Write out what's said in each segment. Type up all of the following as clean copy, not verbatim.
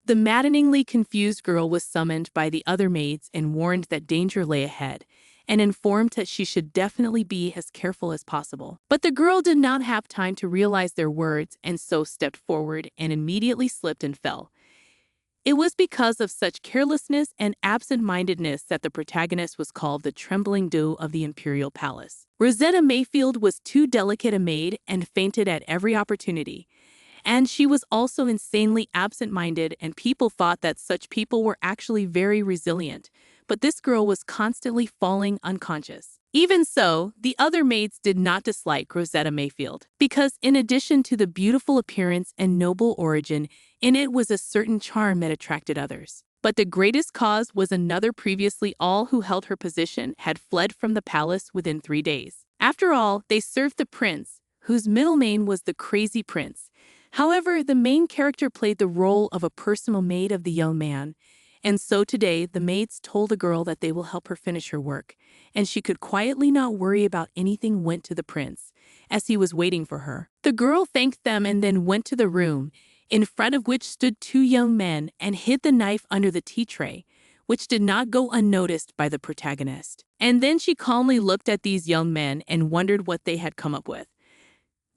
The maddeningly confused girl was summoned by the other maids and warned that danger lay ahead, and informed that she should definitely be as careful as possible. But the girl did not have time to realize their words and so stepped forward and immediately slipped and fell. It was because of such carelessness and absent-mindedness that the protagonist was called the trembling dew of the imperial palace. Rosetta Mayfield was too delicate a maid and fainted at every opportunity. And she was also insanely absent-minded, and people thought that such people were actually very resilient. But this girl was constantly falling unconscious. Even so, the other maids did not dislike Rosetta Mayfield, because in addition to the beautiful appearance and noble origin, in it was a certain charm that attracted others. But the greatest cause was another. Previously, all who held her position had fled from the palace within 3 days. After all, they served the prince, whose middle name was the Crazy Prince. However, the main character played the role of a personal maid of the young man. And so today, the maids told the girl that they will help her finish her work, and she could quietly not worry about anything. Went to the prince, as he was waiting for her. The girl thanked them and then went to the room, in front of which stood 2 young men, and hid the knife under the tea tray, which did not go unnoticed by the protagonist. And then she calmly looked at these young men and wondered what they had come up with.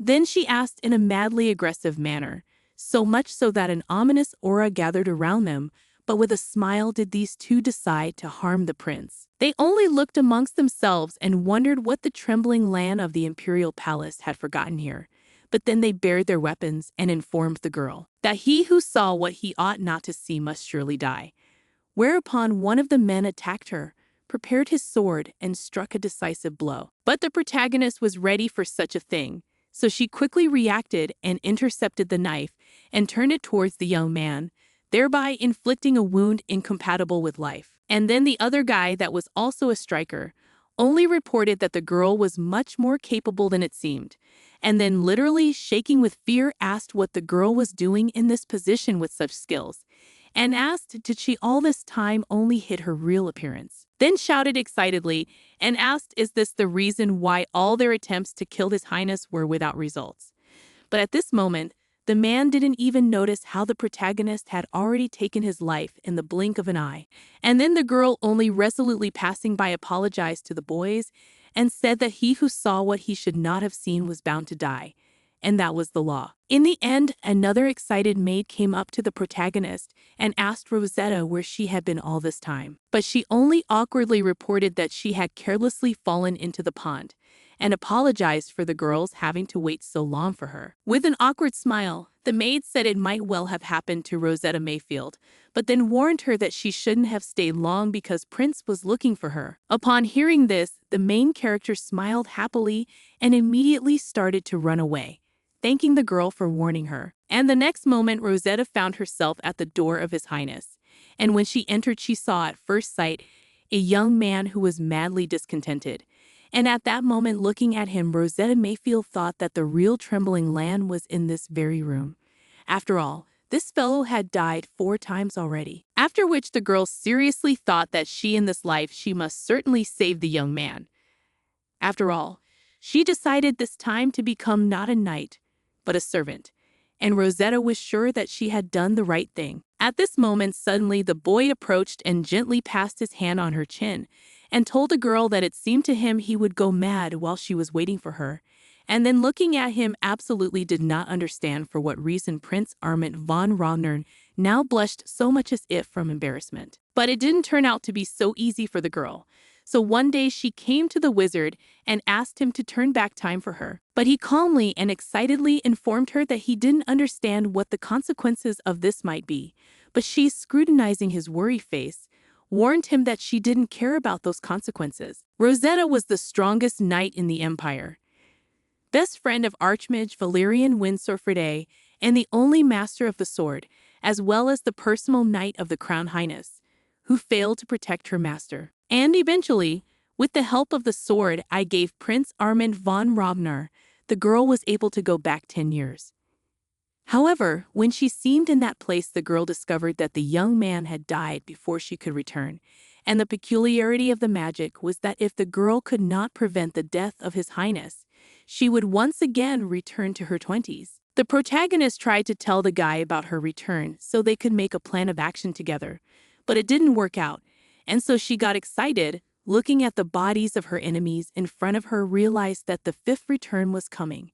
Then she asked in a madly aggressive manner, so much so that an ominous aura gathered around them, but with a smile did these 2 decide to harm the prince. They only looked amongst themselves and wondered what the trembling land of the imperial palace had forgotten here. But then they bared their weapons and informed the girl that he who saw what he ought not to see must surely die. Whereupon one of the men attacked her, prepared his sword, and struck a decisive blow. But the protagonist was ready for such a thing, so she quickly reacted and intercepted the knife and turned it towards the young man, thereby inflicting a wound incompatible with life. And then the other guy, that was also a striker, only reported that the girl was much more capable than it seemed, and then literally shaking with fear asked what the girl was doing in this position with such skills, and asked did she all this time only hid her real appearance. Then shouted excitedly and asked is this the reason why all their attempts to kill His Highness were without results. But at this moment, the man didn't even notice how the protagonist had already taken his life in the blink of an eye. And then the girl, only resolutely passing by, apologized to the boys and said that he who saw what he should not have seen was bound to die. And that was the law. In the end, another excited maid came up to the protagonist and asked Rosetta where she had been all this time. But she only awkwardly reported that she had carelessly fallen into the pond, and apologized for the girls having to wait so long for her. With an awkward smile, the maid said it might well have happened to Rosetta Mayfield, but then warned her that she shouldn't have stayed long because Prince was looking for her. Upon hearing this, the main character smiled happily and immediately started to run away, thanking the girl for warning her. And the next moment, Rosetta found herself at the door of His Highness. And when she entered, she saw at first sight a young man who was madly discontented. And at that moment, looking at him, Rosetta Mayfield thought that the real trembling land was in this very room. After all, this fellow had died 4 times already. After which the girl seriously thought that in this life she must certainly save the young man. After all, she decided this time to become not a knight, but a servant, and Rosetta was sure that she had done the right thing. At this moment, suddenly the boy approached and gently passed his hand on her chin, and told the girl that it seemed to him he would go mad while she was waiting for her, and then looking at him absolutely did not understand for what reason Prince Armand von Rognern now blushed so much as if from embarrassment. But it didn't turn out to be so easy for the girl. So one day she came to the wizard and asked him to turn back time for her. But he calmly and excitedly informed her that he didn't understand what the consequences of this might be. But she, scrutinizing his worry face, warned him that she didn't care about those consequences. Rosetta was the strongest knight in the empire, best friend of Archmage Valerian Windsorford, and the only master of the sword, as well as the personal knight of the Crown Highness, who failed to protect her master. And eventually, with the help of the sword I gave Prince Armand von Rognern, the girl was able to go back 10 years. However, when she seemed in that place, the girl discovered that the young man had died before she could return, and the peculiarity of the magic was that if the girl could not prevent the death of His Highness, she would once again return to her 20s. The protagonist tried to tell the guy about her return so they could make a plan of action together, but it didn't work out, and so she got excited, looking at the bodies of her enemies in front of her, realized that the fifth return was coming,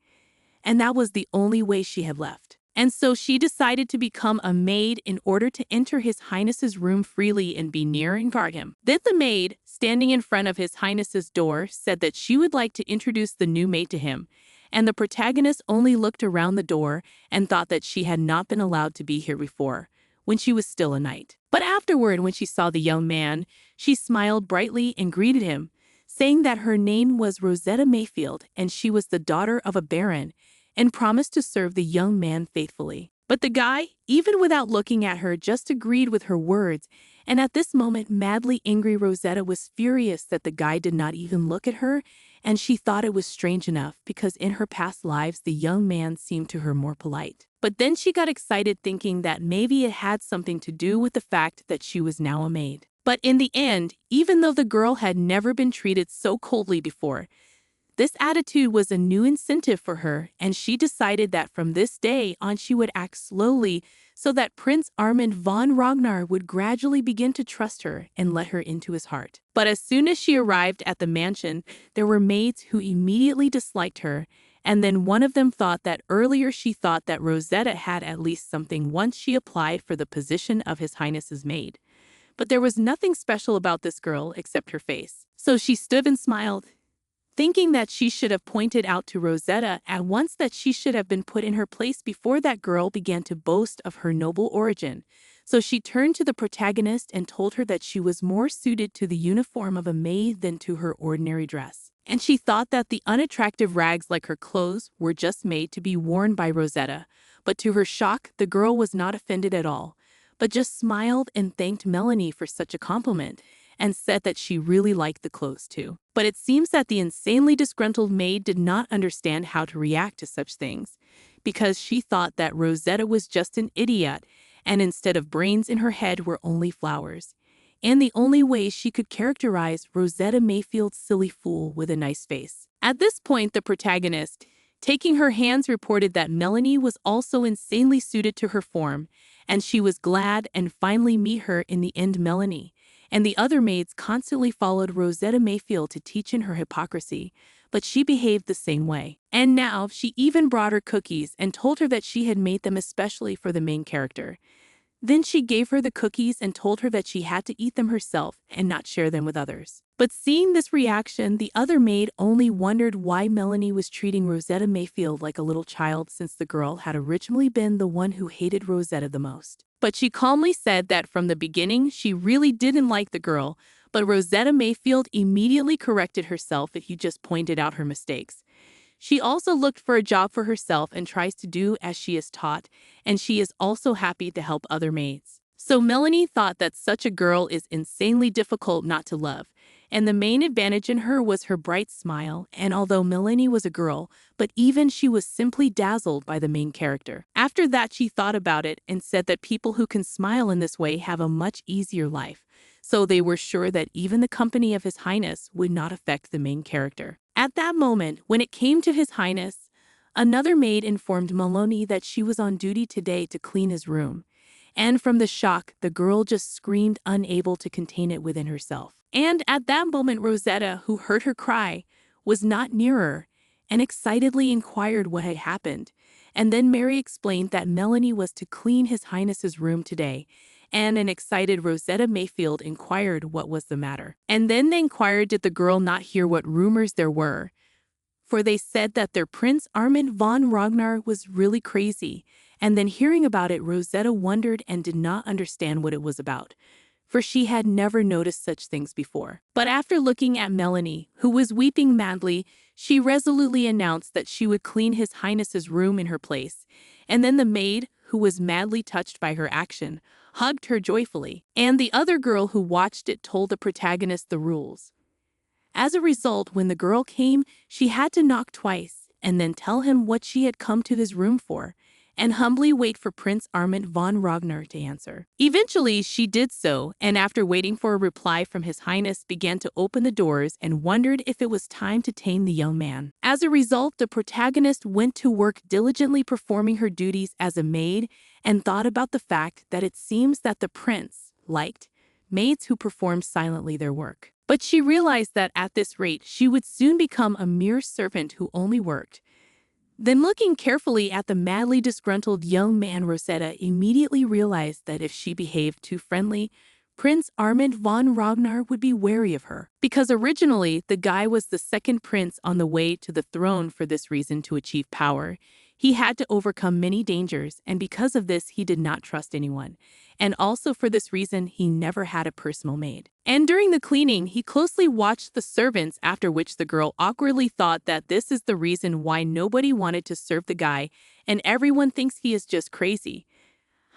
and that was the only way she had left. And so she decided to become a maid in order to enter His Highness's room freely and be near and guard him. Then the maid, standing in front of His Highness's door, said that she would like to introduce the new maid to him, and the protagonist only looked around the door and thought that she had not been allowed to be here before, when she was still a knight. But afterward, when she saw the young man, she smiled brightly and greeted him, saying that her name was Rosetta Mayfield and she was the daughter of a baron, and promised to serve the young man faithfully. But the guy, even without looking at her, just agreed with her words, and at this moment, madly angry Rosetta was furious that the guy did not even look at her, and she thought it was strange enough because in her past lives the young man seemed to her more polite. But then she got excited thinking that maybe it had something to do with the fact that she was now a maid. But in the end, even though the girl had never been treated so coldly before, this attitude was a new incentive for her, and she decided that from this day on she would act slowly so that Prince Armand von Ragnar would gradually begin to trust her and let her into his heart. But as soon as she arrived at the mansion, there were maids who immediately disliked her, and then one of them thought that earlier she thought that Rosetta had at least something once she applied for the position of His Highness's maid. But there was nothing special about this girl except her face. So she stood and smiled, thinking that she should have pointed out to Rosetta at once that she should have been put in her place before that girl began to boast of her noble origin. So she turned to the protagonist and told her that she was more suited to the uniform of a maid than to her ordinary dress. And she thought that the unattractive rags like her clothes were just made to be worn by Rosetta. But to her shock, the girl was not offended at all, but just smiled and thanked Melanie for such a compliment, and said that she really liked the clothes too. But it seems that the insanely disgruntled maid did not understand how to react to such things, because she thought that Rosetta was just an idiot, and instead of brains in her head were only flowers. And the only way she could characterize Rosetta Mayfield's silly fool with a nice face. At this point, the protagonist, taking her hands, reported that Melanie was also insanely suited to her form, and she was glad and finally meet her in the end. Melanie and the other maids constantly followed Rosetta Mayfield to teach in her hypocrisy, but she behaved the same way. And now she even brought her cookies and told her that she had made them especially for the main character. Then she gave her the cookies and told her that she had to eat them herself and not share them with others. But seeing this reaction, the other maid only wondered why Melanie was treating Rosetta Mayfield like a little child, since the girl had originally been the one who hated Rosetta the most. But she calmly said that from the beginning she really didn't like the girl, but Rosetta Mayfield immediately corrected herself if you just pointed out her mistakes. She also looked for a job for herself and tries to do as she is taught, and she is also happy to help other maids. So Melanie thought that such a girl is insanely difficult not to love, and the main advantage in her was her bright smile, and although Melanie was a girl, but even she was simply dazzled by the main character. After that she thought about it and said that people who can smile in this way have a much easier life, so they were sure that even the company of His Highness would not affect the main character. At that moment, when it came to His Highness, another maid informed Melanie that she was on duty today to clean his room, and from the shock, the girl just screamed, unable to contain it within herself. And at that moment, Rosetta, who heard her cry, was not near her, and excitedly inquired what had happened. And then Mary explained that Melanie was to clean His Highness's room today, and an excited Rosetta Mayfield inquired what was the matter. And then they inquired did the girl not hear what rumors there were, for they said that their Prince Armand von Ragnar was really crazy. And then hearing about it, Rosetta wondered and did not understand what it was about, for she had never noticed such things before. But after looking at Melanie, who was weeping madly, she resolutely announced that she would clean His Highness's room in her place. And then the maid, who was madly touched by her action, hugged her joyfully. And the other girl who watched it told the protagonist the rules. As a result, when the girl came, she had to knock twice and then tell him what she had come to his room for. and humbly wait for Prince Armand von Ragnar to answer. Eventually, she did so, and after waiting for a reply from His Highness, began to open the doors and wondered if it was time to tame the young man. As a result, the protagonist went to work diligently performing her duties as a maid and thought about the fact that it seems that the prince liked maids who performed silently their work. But she realized that at this rate, she would soon become a mere servant who only worked. Then, looking carefully at the madly disgruntled young man, Rosetta immediately realized that if she behaved too friendly, Prince Armand von Ragnar would be wary of her. Because originally, the guy was the second prince on the way to the throne. For this reason, to achieve power, he had to overcome many dangers, and because of this, he did not trust anyone. And also for this reason, he never had a personal maid. And during the cleaning, he closely watched the servants, after which the girl awkwardly thought that this is the reason why nobody wanted to serve the guy, and everyone thinks he is just crazy.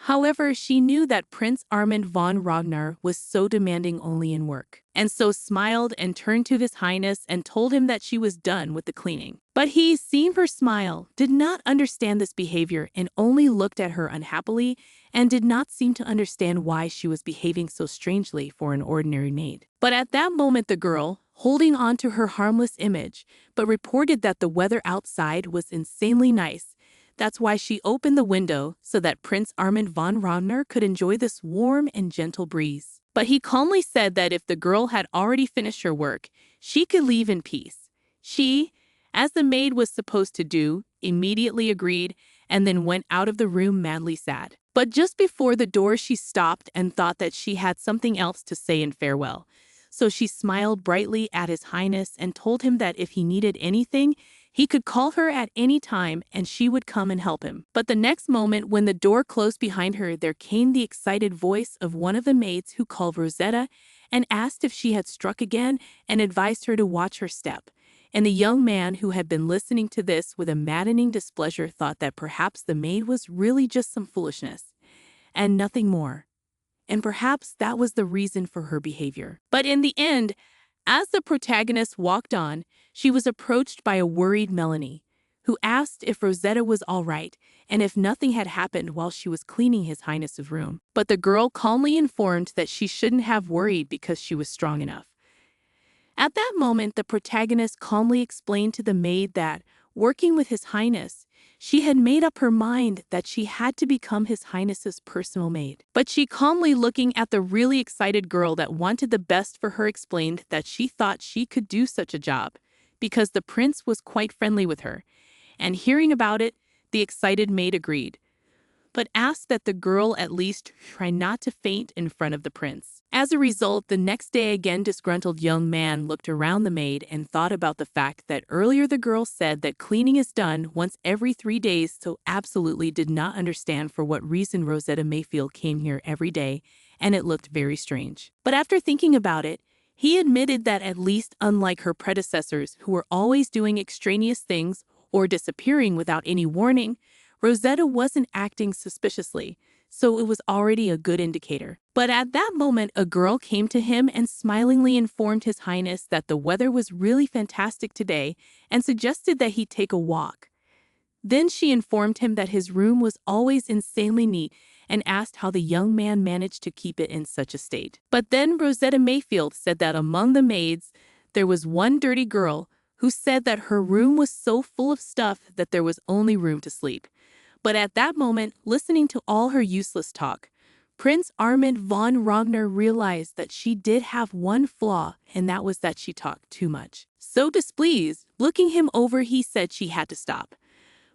However, she knew that Prince Armand von Ragnar was so demanding only in work, and so smiled and turned to His Highness and told him that she was done with the cleaning. But he, seeing her smile, did not understand this behavior and only looked at her unhappily and did not seem to understand why she was behaving so strangely for an ordinary maid. But at that moment the girl, holding on to her harmless image, but reported that the weather outside was insanely nice. That's why she opened the window so that Prince Armand von Ragnar could enjoy this warm and gentle breeze. But he calmly said that if the girl had already finished her work, she could leave in peace. She, as the maid was supposed to do, immediately agreed and then went out of the room madly sad. But just before the door she stopped and thought that she had something else to say in farewell. So she smiled brightly at His Highness and told him that if he needed anything, he could call her at any time and she would come and help him. But the next moment, when the door closed behind her, there came the excited voice of one of the maids who called Rosetta and asked if she had struck again and advised her to watch her step. And the young man, who had been listening to this with a maddening displeasure, thought that perhaps the maid was really just some foolishness and nothing more. And perhaps that was the reason for her behavior. But in the end, as the protagonist walked on, she was approached by a worried Melanie, who asked if Rosetta was all right and if nothing had happened while she was cleaning His Highness's room. But the girl calmly informed that she shouldn't have worried because she was strong enough. At that moment, the protagonist calmly explained to the maid that, working with His Highness, she had made up her mind that she had to become His Highness's personal maid. But she, calmly looking at the really excited girl that wanted the best for her, explained that she thought she could do such a job because the prince was quite friendly with her. And hearing about it, the excited maid agreed, but asked that the girl at least try not to faint in front of the prince. As a result, the next day, again disgruntled young man looked around the maid and thought about the fact that earlier the girl said that cleaning is done once every 3 days, so absolutely did not understand for what reason Rosetta Mayfield came here every day, and it looked very strange. But after thinking about it, he admitted that, at least unlike her predecessors who were always doing extraneous things or disappearing without any warning, Rosetta wasn't acting suspiciously, so it was already a good indicator. But at that moment, a girl came to him and smilingly informed His Highness that the weather was really fantastic today and suggested that he take a walk. Then she informed him that his room was always insanely neat and asked how the young man managed to keep it in such a state. But then Rosetta Mayfield said that among the maids, there was one dirty girl who said that her room was so full of stuff that there was only room to sleep. But at that moment, listening to all her useless talk, Prince Armand von Ragnar realized that she did have one flaw, and that was that she talked too much. So displeased, looking him over, he said she had to stop.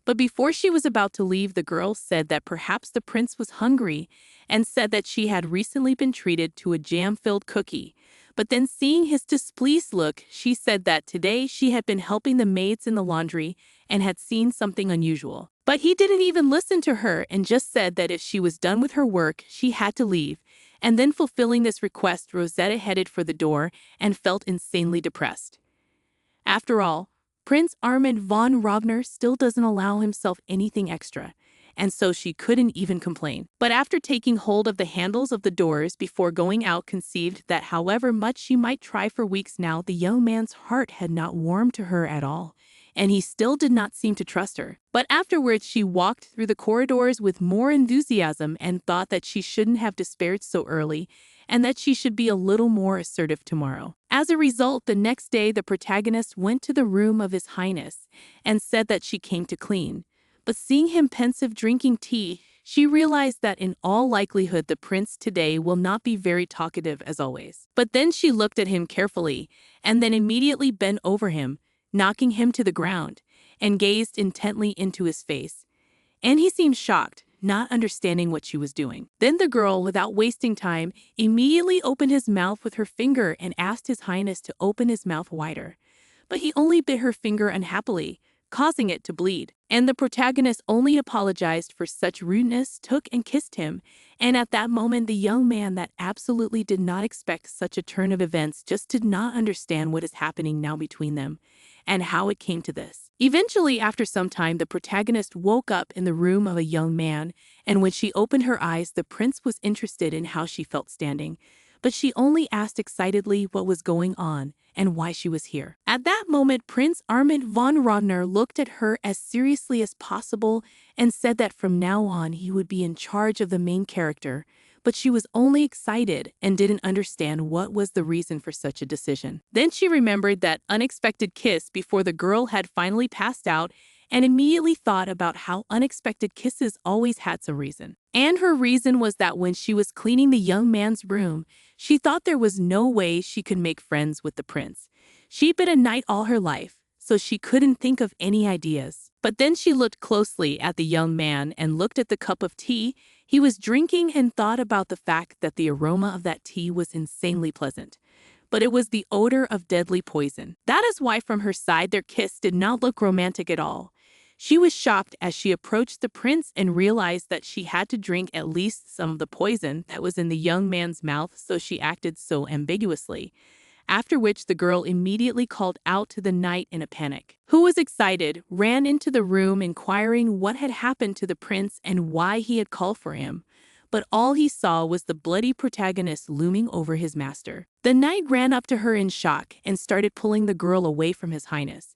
But before she was about to leave, the girl said that perhaps the prince was hungry and said that she had recently been treated to a jam-filled cookie. But then, seeing his displeased look, she said that today she had been helping the maids in the laundry and had seen something unusual. But he didn't even listen to her and just said that if she was done with her work, she had to leave. And then, fulfilling this request, Rosetta headed for the door and felt insanely depressed. After all, Prince Armand von Ragnar still doesn't allow himself anything extra, and so she couldn't even complain. But after taking hold of the handles of the doors before going out, conceived that however much she might try for weeks now, the young man's heart had not warmed to her at all. and he still did not seem to trust her. But afterwards, she walked through the corridors with more enthusiasm and thought that she shouldn't have despaired so early and that she should be a little more assertive tomorrow. As a result, the next day, the protagonist went to the room of His Highness and said that she came to clean. But seeing him pensive drinking tea, she realized that in all likelihood the prince today will not be very talkative as always. But then she looked at him carefully and then immediately bent over him, knocking him to the ground, and gazed intently into his face. And he seemed shocked, not understanding what she was doing. Then the girl, without wasting time, immediately opened his mouth with her finger and asked His Highness to open his mouth wider. But he only bit her finger unhappily, causing it to bleed. And the protagonist only apologized for such rudeness, took and kissed him. And at that moment, the young man that absolutely did not expect such a turn of events just did not understand what is happening now between them and how it came to this. Eventually, after some time, the protagonist woke up in the room of a young man, and when she opened her eyes, the prince was interested in how she felt standing, but she only asked excitedly what was going on and why she was here. At that moment, Prince Armand von Rodner looked at her as seriously as possible and said that from now on he would be in charge of the main character, but she was only excited and didn't understand what was the reason for such a decision. Then she remembered that unexpected kiss before the girl had finally passed out and immediately thought about how unexpected kisses always had some reason. And her reason was that when she was cleaning the young man's room, she thought there was no way she could make friends with the prince. She'd been a knight all her life, so she couldn't think of any ideas. But then she looked closely at the young man and looked at the cup of tea he was drinking and thought about the fact that the aroma of that tea was insanely pleasant. But it was the odor of deadly poison. That is why from her side their kiss did not look romantic at all. She was shocked as she approached the prince and realized that she had to drink at least some of the poison that was in the young man's mouth, so she acted so ambiguously. After which the girl immediately called out to the knight in a panic, who was excited, ran into the room inquiring what had happened to the prince and why he had called for him. But all he saw was the bloody protagonist looming over his master. The knight ran up to her in shock and started pulling the girl away from His Highness.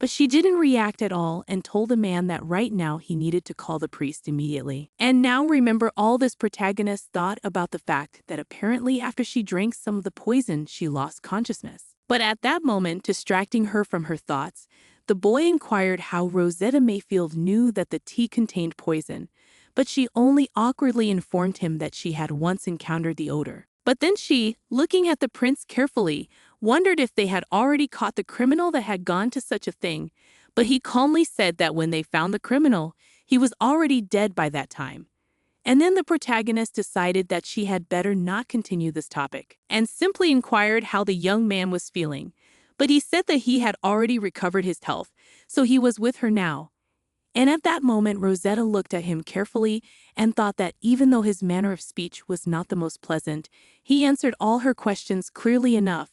But she didn't react at all and told the man that right now he needed to call the priest immediately. And now remember, all this protagonist thought about the fact that apparently after she drank some of the poison, she lost consciousness. But at that moment, distracting her from her thoughts, the boy inquired how Rosetta Mayfield knew that the tea contained poison, but she only awkwardly informed him that she had once encountered the odor. But then she, looking at the prince carefully, wondered if they had already caught the criminal that had gone to such a thing, but he calmly said that when they found the criminal, he was already dead by that time. And then the protagonist decided that she had better not continue this topic, and simply inquired how the young man was feeling. But he said that he had already recovered his health, so he was with her now. And at that moment, Rosetta looked at him carefully and thought that even though his manner of speech was not the most pleasant, he answered all her questions clearly enough.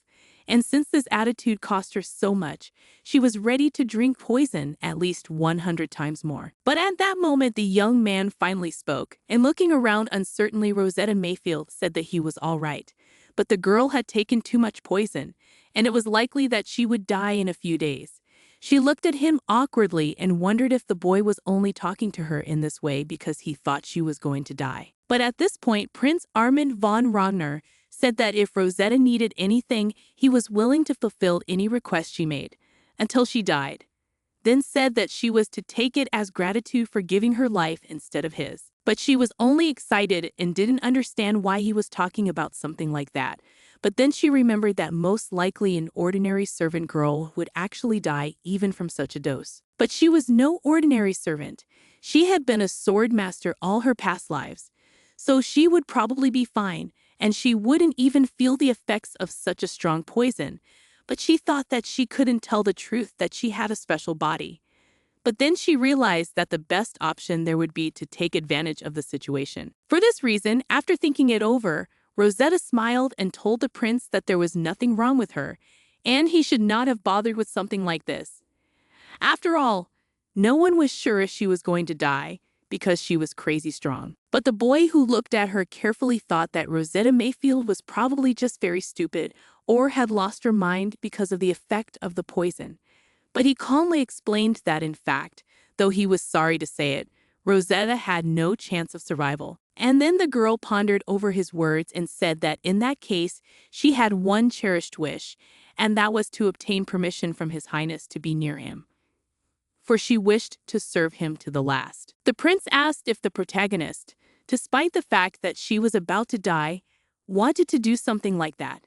And since this attitude cost her so much, she was ready to drink poison at least 100 times more. But at that moment, the young man finally spoke, and looking around uncertainly, Rosetta Mayfield said that he was all right. But the girl had taken too much poison, and it was likely that she would die in a few days. She looked at him awkwardly and wondered if the boy was only talking to her in this way because he thought she was going to die. But at this point, Prince Armand von Rodner said that if Rosetta needed anything, he was willing to fulfill any request she made, until she died. Then said that she was to take it as gratitude for giving her life instead of his. But she was only excited and didn't understand why he was talking about something like that. But then she remembered that most likely an ordinary servant girl would actually die even from such a dose. But she was no ordinary servant. She had been a sword master all her past lives. So she would probably be fine, and she wouldn't even feel the effects of such a strong poison. But she thought that she couldn't tell the truth that she had a special body. But then she realized that the best option there would be to take advantage of the situation. For this reason, after thinking it over, Rosetta smiled and told the prince that there was nothing wrong with her, and he should not have bothered with something like this. After all, no one was sure if she was going to die, because she was crazy strong. But the boy who looked at her carefully thought that Rosetta Mayfield was probably just very stupid or had lost her mind because of the effect of the poison. But he calmly explained that, in fact, though he was sorry to say it, Rosetta had no chance of survival. And then the girl pondered over his words and said that in that case, she had one cherished wish, and that was to obtain permission from His Highness to be near him, for she wished to serve him to the last. The prince asked if the protagonist, despite the fact that she was about to die, wanted to do something like that.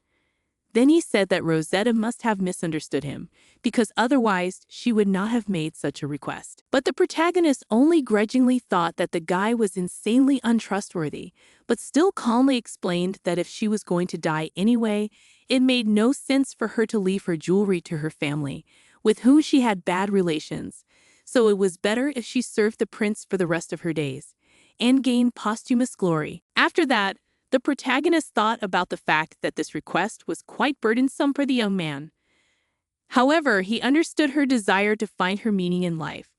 Then he said that Rosetta must have misunderstood him, because otherwise she would not have made such a request. But the protagonist only grudgingly thought that the guy was insanely untrustworthy, but still calmly explained that if she was going to die anyway, it made no sense for her to leave her jewelry to her family, with whom she had bad relations, so it was better if she served the prince for the rest of her days, and gained posthumous glory. After that, the protagonist thought about the fact that this request was quite burdensome for the young man. However, he understood her desire to find her meaning in life.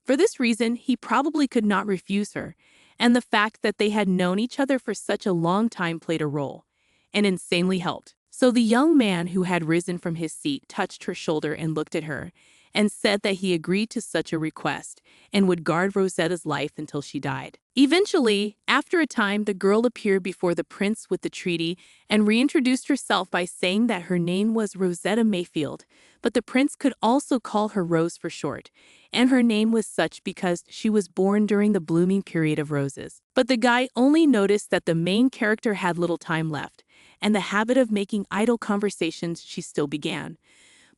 For this reason, he probably could not refuse her, and the fact that they had known each other for such a long time played a role, and insanely helped. So the young man who had risen from his seat touched her shoulder and looked at her, and said that he agreed to such a request and would guard Rosetta's life until she died. Eventually, after a time, the girl appeared before the prince with the treaty and reintroduced herself by saying that her name was Rosetta Mayfield, but the prince could also call her Rose for short, and her name was such because she was born during the blooming period of roses. But the guy only noticed that the main character had little time left, and the habit of making idle conversations she still began.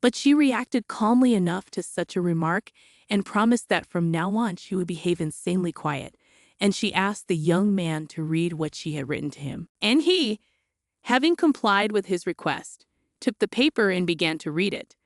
But she reacted calmly enough to such a remark and promised that from now on she would behave insanely quiet, and she asked the young man to read what she had written to him. And he, having complied with his request, took the paper and began to read it.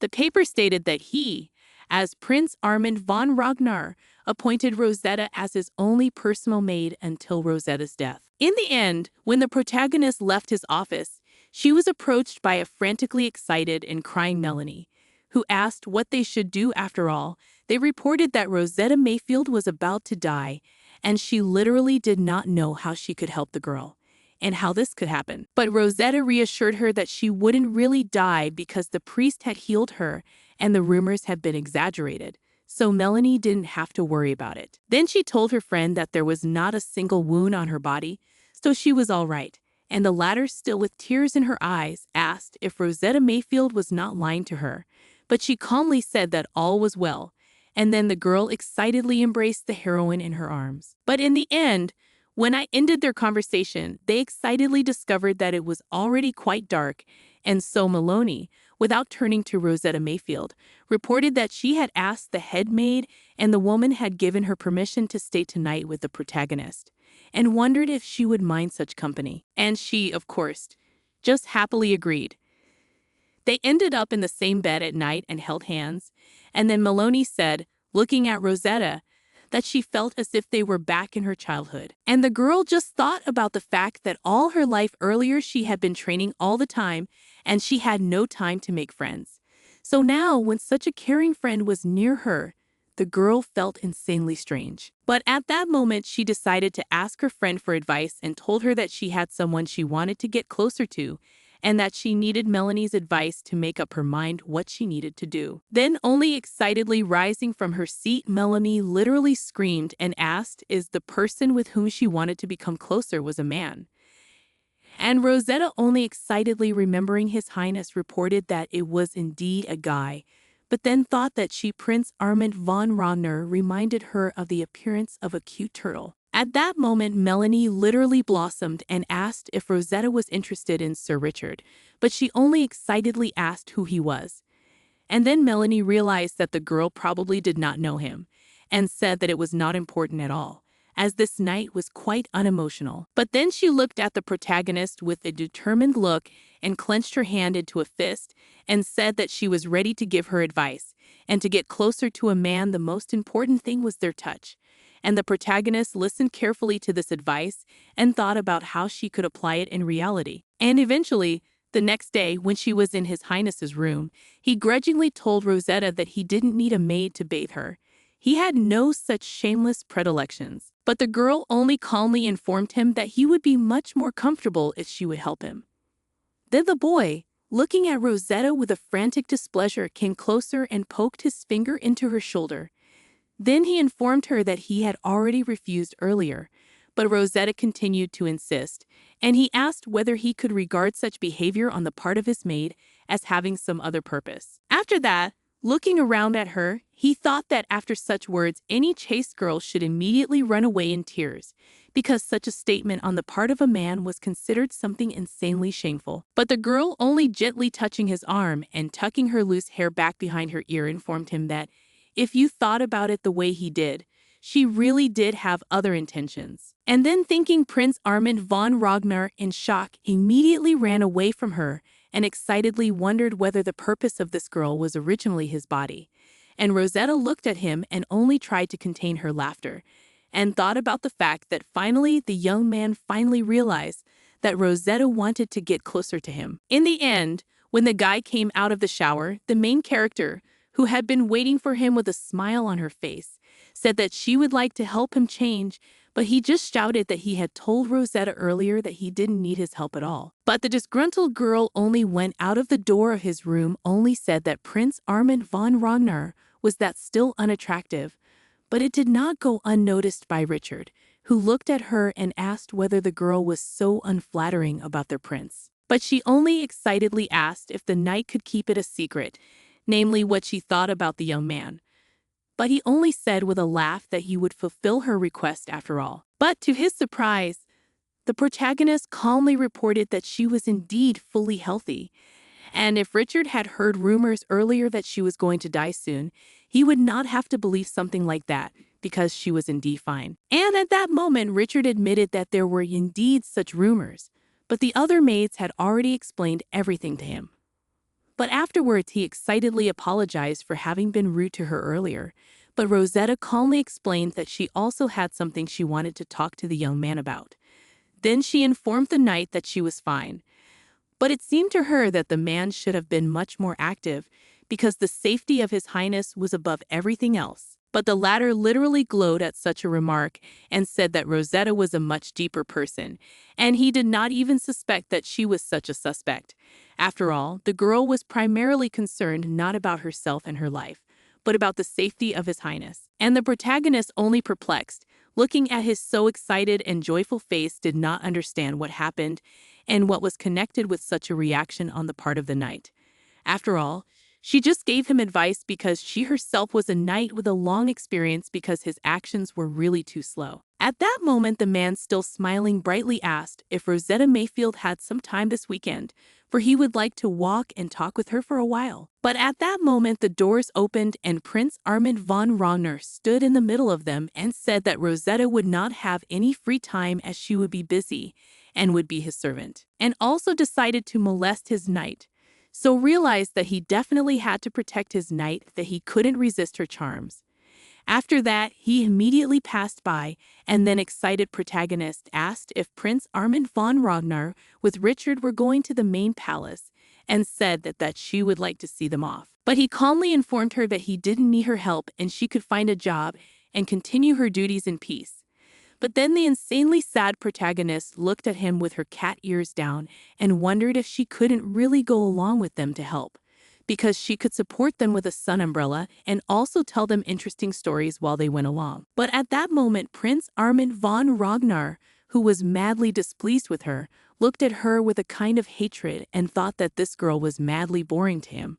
The paper stated that he, as Prince Armand von Ragnar, appointed Rosetta as his only personal maid until Rosetta's death. In the end, when the protagonist left his office, she was approached by a frantically excited and crying Melanie, who asked what they should do. After all, they reported that Rosetta Mayfield was about to die, and she literally did not know how she could help the girl, and how this could happen. But Rosetta reassured her that she wouldn't really die because the priest had healed her, and the rumors had been exaggerated, so Melanie didn't have to worry about it. Then she told her friend that there was not a single wound on her body, so she was all right, and the latter, still with tears in her eyes, asked if Rosetta Mayfield was not lying to her, but she calmly said that all was well, and then the girl excitedly embraced the heroine in her arms. But in the end, when I ended their conversation, they excitedly discovered that it was already quite dark, and so Melanie, without turning to Rosetta Mayfield, reported that she had asked the head maid and the woman had given her permission to stay tonight with the protagonist, and wondered if she would mind such company. And she, of course, just happily agreed. They ended up in the same bed at night and held hands, and then Melanie said, looking at Rosetta, that she felt as if they were back in her childhood. And the girl just thought about the fact that all her life earlier she had been training all the time, and she had no time to make friends. So now, when such a caring friend was near her, the girl felt insanely strange. But at that moment, she decided to ask her friend for advice and told her that she had someone she wanted to get closer to, and that she needed Melanie's advice to make up her mind what she needed to do. Then, only excitedly rising from her seat, Melanie literally screamed and asked if the person with whom she wanted to become closer was a man. And Rosetta, only excitedly remembering His Highness, reported that it was indeed a guy, but then thought that Prince Armand von Ragnar reminded her of the appearance of a cute turtle. At that moment, Melanie literally blossomed and asked if Rosetta was interested in Sir Richard, but she only excitedly asked who he was. And then Melanie realized that the girl probably did not know him, and said that it was not important at all, as this night was quite unemotional. But then she looked at the protagonist with a determined look and clenched her hand into a fist and said that she was ready to give her advice, and to get closer to a man the most important thing was their touch. And the protagonist listened carefully to this advice and thought about how she could apply it in reality. And eventually, the next day, when she was in His Highness's room, he grudgingly told Rosetta that he didn't need a maid to bathe her. He had no such shameless predilections. But the girl only calmly informed him that he would be much more comfortable if she would help him. Then the boy, looking at Rosetta with a frantic displeasure, came closer and poked his finger into her shoulder. Then he informed her that he had already refused earlier, but Rosetta continued to insist, and he asked whether he could regard such behavior on the part of his maid as having some other purpose. After that, looking around at her, he thought that after such words, any chaste girl should immediately run away in tears, because such a statement on the part of a man was considered something insanely shameful. But the girl, only gently touching his arm and tucking her loose hair back behind her ear, informed him that if you thought about it the way he did, she really did have other intentions. And then, thinking Prince Armand von Ragnar in shock, immediately ran away from her and excitedly wondered whether the purpose of this girl was originally his body. And Rosetta looked at him and only tried to contain her laughter, and thought about the fact that finally the young man finally realized that Rosetta wanted to get closer to him. In the end, when the guy came out of the shower, the main character, who had been waiting for him with a smile on her face, said that she would like to help him change, but he just shouted that he had told Rosetta earlier that he didn't need his help at all. But the disgruntled girl only went out of the door of his room, only said that Prince Armand von Ragnar was that still unattractive, but it did not go unnoticed by Richard, who looked at her and asked whether the girl was so unflattering about their prince. But she only excitedly asked if the knight could keep it a secret, namely what she thought about the young man. But he only said with a laugh that he would fulfill her request after all. But to his surprise, the protagonist calmly reported that she was indeed fully healthy, and if Richard had heard rumors earlier that she was going to die soon, he would not have to believe something like that, because she was indeed fine. And at that moment, Richard admitted that there were indeed such rumors, but the other maids had already explained everything to him. But afterwards, he excitedly apologized for having been rude to her earlier, but Rosetta calmly explained that she also had something she wanted to talk to the young man about. Then she informed the knight that she was fine. But it seemed to her that the man should have been much more active, because the safety of His Highness was above everything else. But the latter literally glowed at such a remark and said that Rosetta was a much deeper person, and he did not even suspect that she was such a suspect. After all, the girl was primarily concerned not about herself and her life, but about the safety of His Highness. And the protagonist, only perplexed, looking at his so excited and joyful face, did not understand what happened and what was connected with such a reaction on the part of the knight. After all, she just gave him advice because she herself was a knight with a long experience, because his actions were really too slow. At that moment, the man, still smiling brightly, asked if Rosetta Mayfield had some time this weekend, for he would like to walk and talk with her for a while. But at that moment, the doors opened and Prince Armand von Ragnar stood in the middle of them and said that Rosetta would not have any free time, as she would be busy and would be his servant, and also decided to molest his knight. So realized that he definitely had to protect his knight, that he couldn't resist her charms. After that, he immediately passed by, and then excited protagonist asked if Prince Armand von Ragnar with Richard were going to the main palace, and said that she would like to see them off. But he calmly informed her that he didn't need her help and she could find a job and continue her duties in peace. But then the insanely sad protagonist looked at him with her cat ears down and wondered if she couldn't really go along with them to help, because she could support them with a sun umbrella and also tell them interesting stories while they went along. But at that moment, Prince Armand von Ragnar, who was madly displeased with her, looked at her with a kind of hatred and thought that this girl was madly boring to him.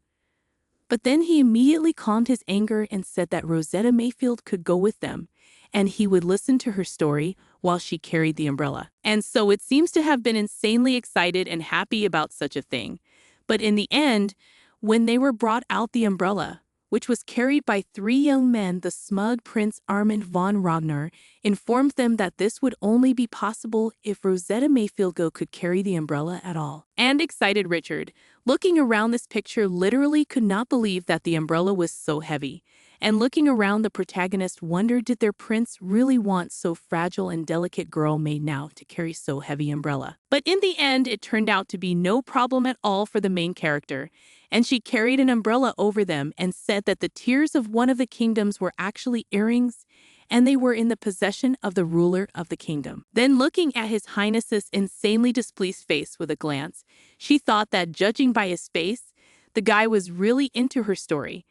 But then he immediately calmed his anger and said that Rosetta Mayfield could go with them, and he would listen to her story while she carried the umbrella. And so it seems to have been insanely excited and happy about such a thing. But in the end, when they were brought out the umbrella, which was carried by 3 young men, the smug Prince Armand von Ragnar informed them that this would only be possible if Rosetta Mayfield could carry the umbrella at all. And excited Richard, looking around this picture, literally could not believe that the umbrella was so heavy. And looking around, the protagonist wondered, did their prince really want so fragile and delicate girl Maid now to carry so heavy umbrella? But in the end, it turned out to be no problem at all for the main character, and she carried an umbrella over them and said that the tears of one of the kingdoms were actually earrings, and they were in the possession of the ruler of the kingdom. Then, looking at His Highness's insanely displeased face with a glance, she thought that, judging by his face, the guy was really into her story.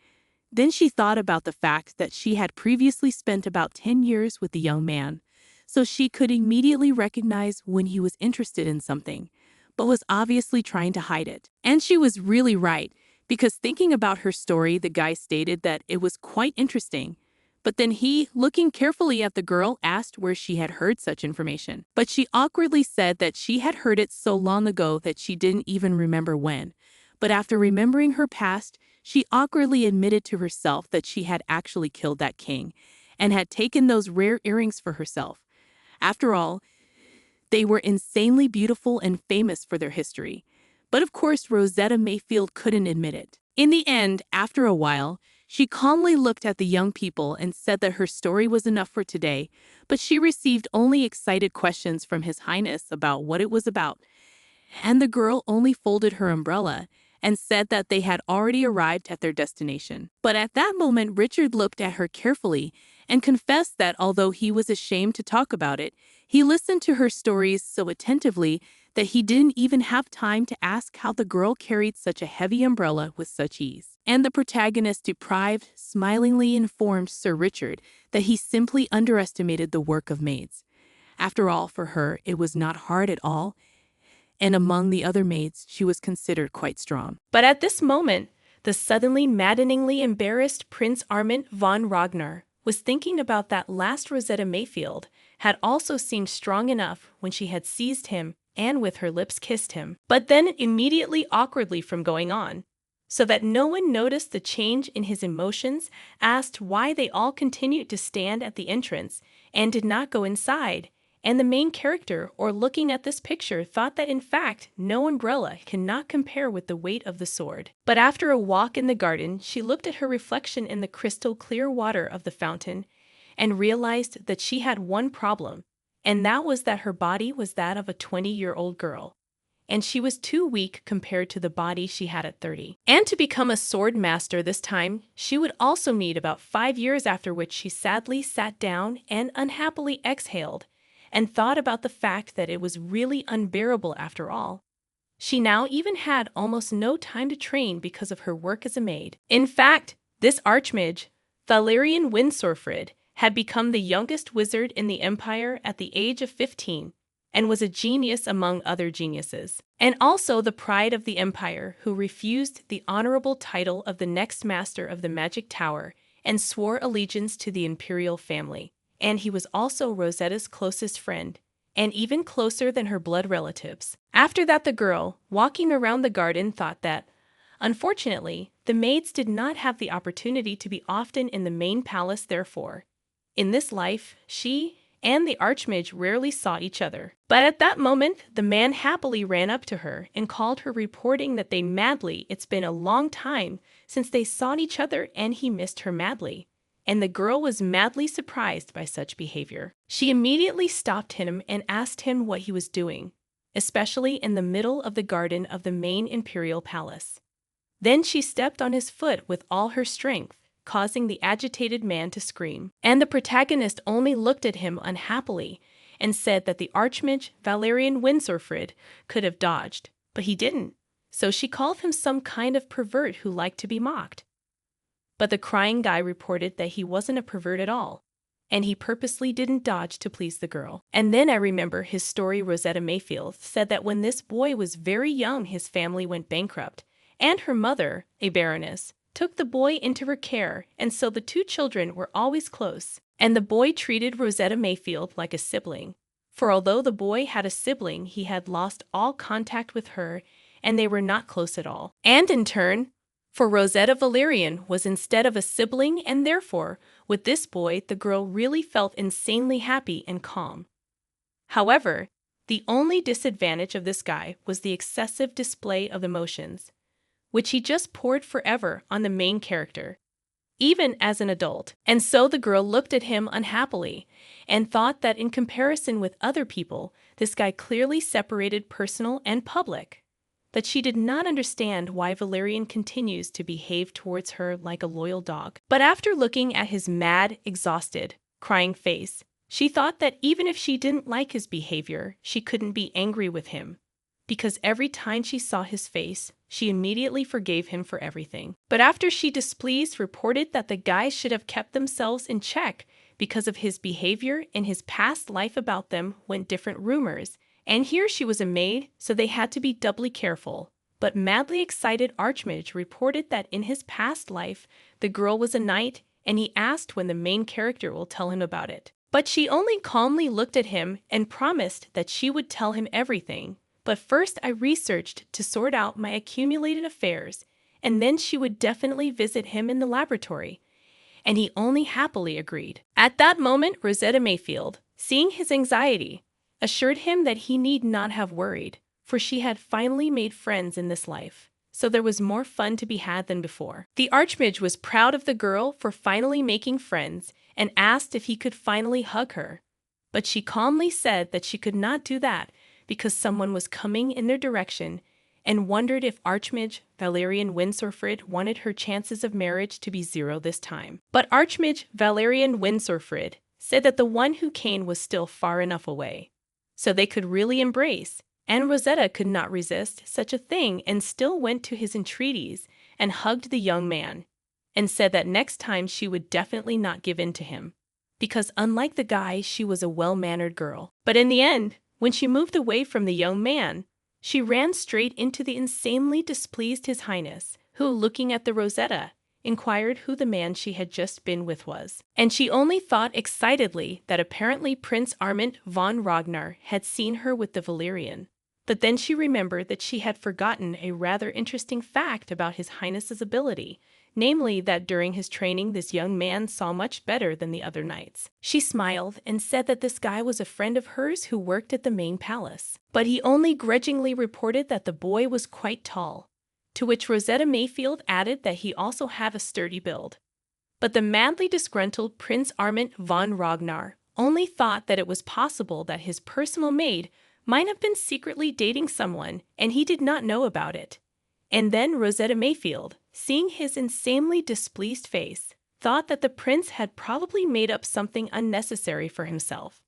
Then she thought about the fact that she had previously spent about 10 years with the young man, so she could immediately recognize when he was interested in something, but was obviously trying to hide it. And she was really right, because thinking about her story, the guy stated that it was quite interesting. But then he, looking carefully at the girl, asked where she had heard such information. But she awkwardly said that she had heard it so long ago that she didn't even remember when. But after remembering her past, she awkwardly admitted to herself that she had actually killed that king and had taken those rare earrings for herself. After all, they were insanely beautiful and famous for their history. But of course, Rosetta Mayfield couldn't admit it. In the end, after a while, she calmly looked at the young people and said that her story was enough for today, but she received only excited questions from His Highness about what it was about. And the girl only folded her umbrella and said that they had already arrived at their destination. But at that moment, Richard looked at her carefully and confessed that although he was ashamed to talk about it, he listened to her stories so attentively that he didn't even have time to ask how the girl carried such a heavy umbrella with such ease. And the protagonist, deprived, smilingly informed Sir Richard that he simply underestimated the work of maids. After all, for her, it was not hard at all, and among the other maids, she was considered quite strong. But at this moment, the suddenly maddeningly embarrassed Prince Armand von Ragnar was thinking about that last Rosetta Mayfield had also seemed strong enough when she had seized him and with her lips kissed him, but then immediately awkwardly from going on, so that no one noticed the change in his emotions, asked why they all continued to stand at the entrance and did not go inside. And the main character, or looking at this picture, thought that in fact no umbrella cannot compare with the weight of the sword. But after a walk in the garden, she looked at her reflection in the crystal clear water of the fountain and realized that she had one problem, and that was that her body was that of a 20-year-old girl, and she was too weak compared to the body she had at 30. And to become a sword master this time, she would also need about 5 years, after which she sadly sat down and unhappily exhaled, and thought about the fact that it was really unbearable after all. She now even had almost no time to train because of her work as a maid. In fact, this archmage, Valerian Windsorfrid, had become the youngest wizard in the empire at the age of 15, and was a genius among other geniuses, and also the pride of the empire, who refused the honorable title of the next master of the magic tower and swore allegiance to the imperial family. And he was also Rosetta's closest friend, and even closer than her blood relatives. After that, the girl, walking around the garden, thought that, unfortunately, the maids did not have the opportunity to be often in the main palace. Therefore, in this life, she and the archmage rarely saw each other. But at that moment, the man happily ran up to her and called her, reporting that it's been a long time since they saw each other, and he missed her madly. And the girl was madly surprised by such behavior. She immediately stopped him and asked him what he was doing, especially in the middle of the garden of the main imperial palace. Then she stepped on his foot with all her strength, causing the agitated man to scream. And the protagonist only looked at him unhappily and said that the archmage Valerian Windsorfrid could have dodged, but he didn't. So she called him some kind of pervert who liked to be mocked. But the crying guy reported that he wasn't a pervert at all, and he purposely didn't dodge to please the girl. And then I remember his story. Rosetta Mayfield said that when this boy was very young, his family went bankrupt, and her mother, a baroness, took the boy into her care, and so the two children were always close. And the boy treated Rosetta Mayfield like a sibling, for although the boy had a sibling, he had lost all contact with her, and they were not close at all. And in turn, for Rosetta, Valerian was instead of a sibling, and therefore, with this boy, the girl really felt insanely happy and calm. However, the only disadvantage of this guy was the excessive display of emotions, which he just poured forever on the main character, even as an adult. And so the girl looked at him unhappily and thought that in comparison with other people, this guy clearly separated personal and public, that she did not understand why Valerian continues to behave towards her like a loyal dog. But after looking at his mad, exhausted, crying face. She thought that even if she didn't like his behavior, she couldn't be angry with him, because every time she saw his face, she immediately forgave him for everything. But after she displeased reported that the guys should have kept themselves in check because of his behavior and his past life, about them went different rumors, and here she was a maid, so they had to be doubly careful. But madly excited Archmage reported that in his past life, the girl was a knight, and he asked when the main character will tell him about it. But she only calmly looked at him and promised that she would tell him everything. But first I researched to sort out my accumulated affairs, and then she would definitely visit him in the laboratory. And he only happily agreed. At that moment, Rosetta Mayfield, seeing his anxiety, assured him that he need not have worried, for she had finally made friends in this life. So there was more fun to be had than before. The Archmage was proud of the girl for finally making friends and asked if he could finally hug her. But she calmly said that she could not do that because someone was coming in their direction, and wondered if Archmage Valerian Windsorfrid wanted her chances of marriage to be 0 this time. But Archmage Valerian Windsorfrid said that the one who came was still far enough away, so they could really embrace, and Rosetta could not resist such a thing and still went to his entreaties and hugged the young man, and said that next time she would definitely not give in to him, because unlike the guy, she was a well-mannered girl. But in the end, when she moved away from the young man, she ran straight into the insanely displeased His Highness, who, looking at the Rosetta, inquired who the man she had just been with was. And she only thought excitedly that apparently Prince Armand von Ragnar had seen her with the Valerian. But then she remembered that she had forgotten a rather interesting fact about His Highness's ability, namely that during his training this young man saw much better than the other knights. She smiled and said that this guy was a friend of hers who worked at the main palace, but he only grudgingly reported that the boy was quite tall, to which Rosetta Mayfield added that he also had a sturdy build. But the madly disgruntled Prince Armand von Ragnar only thought that it was possible that his personal maid might have been secretly dating someone, and he did not know about it. And then Rosetta Mayfield, seeing his insanely displeased face, thought that the prince had probably made up something unnecessary for himself.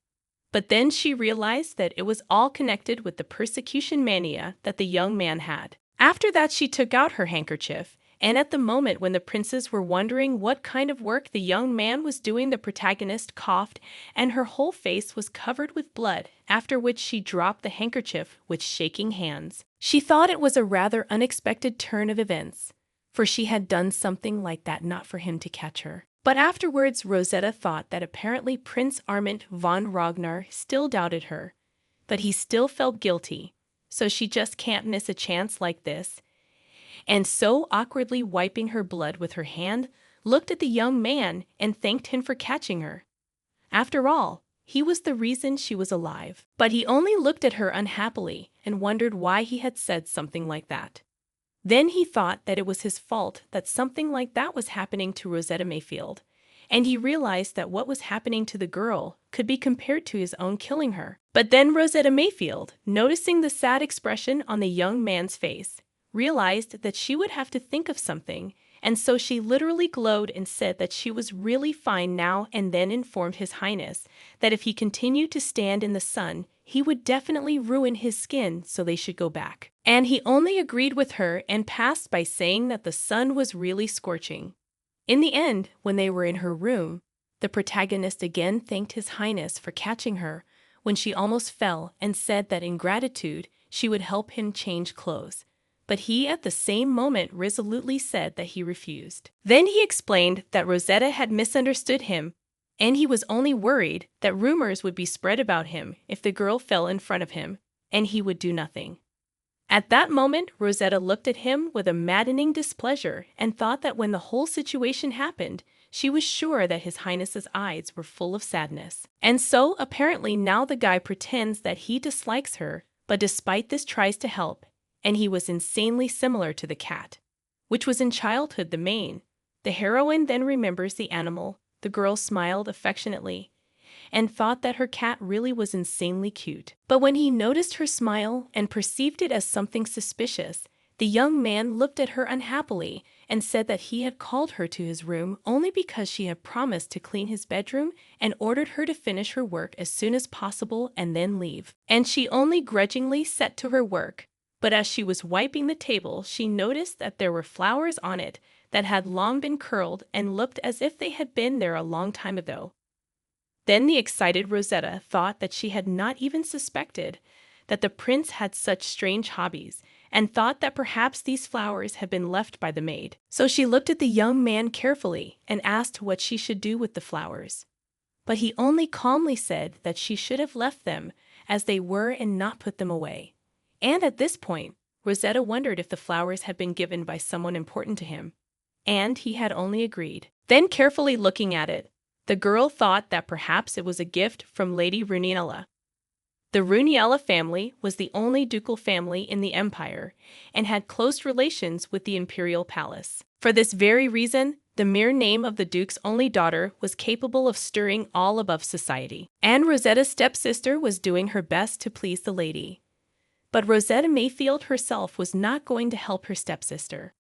But then she realized that it was all connected with the persecution mania that the young man had. After that, she took out her handkerchief, and at the moment when the princes were wondering what kind of work the young man was doing, the protagonist coughed, and her whole face was covered with blood, after which she dropped the handkerchief with shaking hands. She thought it was a rather unexpected turn of events, for she had done something like that not for him to catch her. But afterwards, Rosetta thought that apparently Prince Armand von Ragnar still doubted her, but he still felt guilty, so she just can't miss a chance like this, and so awkwardly wiping her blood with her hand, looked at the young man and thanked him for catching her. After all, he was the reason she was alive. But he only looked at her unhappily and wondered why he had said something like that. Then he thought that it was his fault that something like that was happening to Rosetta Mayfield, and he realized that what was happening to the girl could be compared to his own killing her. But then Rosetta Mayfield, noticing the sad expression on the young man's face, realized that she would have to think of something, and so she literally glowed and said that she was really fine now, and then informed His Highness that if he continued to stand in the sun, he would definitely ruin his skin, so they should go back. And he only agreed with her and passed by saying that the sun was really scorching. In the end, when they were in her room, the protagonist again thanked His Highness for catching her when she almost fell, and said that in gratitude she would help him change clothes. But he at the same moment resolutely said that he refused. Then he explained that Rosetta had misunderstood him, and he was only worried that rumors would be spread about him if the girl fell in front of him, and he would do nothing. At that moment, Rosetta looked at him with a maddening displeasure and thought that when the whole situation happened, she was sure that His Highness's eyes were full of sadness. And so, apparently now the guy pretends that he dislikes her, but despite this tries to help, and he was insanely similar to the cat, which was in childhood the main. The heroine then remembers the animal. The girl smiled affectionately and thought that her cat really was insanely cute. But when he noticed her smile and perceived it as something suspicious, The young man looked at her unhappily and said that he had called her to his room only because she had promised to clean his bedroom and ordered her to finish her work as soon as possible and then leave. And she only grudgingly set to her work. But as she was wiping the table, she noticed that there were flowers on it that had long been curled and looked as if they had been there a long time ago. Then the excited Rosetta thought that she had not even suspected that the prince had such strange hobbies, and thought that perhaps these flowers had been left by the maid. So she looked at the young man carefully and asked what she should do with the flowers. But he only calmly said that she should have left them as they were and not put them away. And at this point, Rosetta wondered if the flowers had been given by someone important to him. And he had only agreed. Then, carefully looking at it, the girl thought that perhaps it was a gift from Lady Runiella. The Runiella family was the only ducal family in the empire and had close relations with the imperial palace. For this very reason, the mere name of the duke's only daughter was capable of stirring all above society. And Rosetta's stepsister was doing her best to please the lady. But Rosetta Mayfield herself was not going to help her stepsister,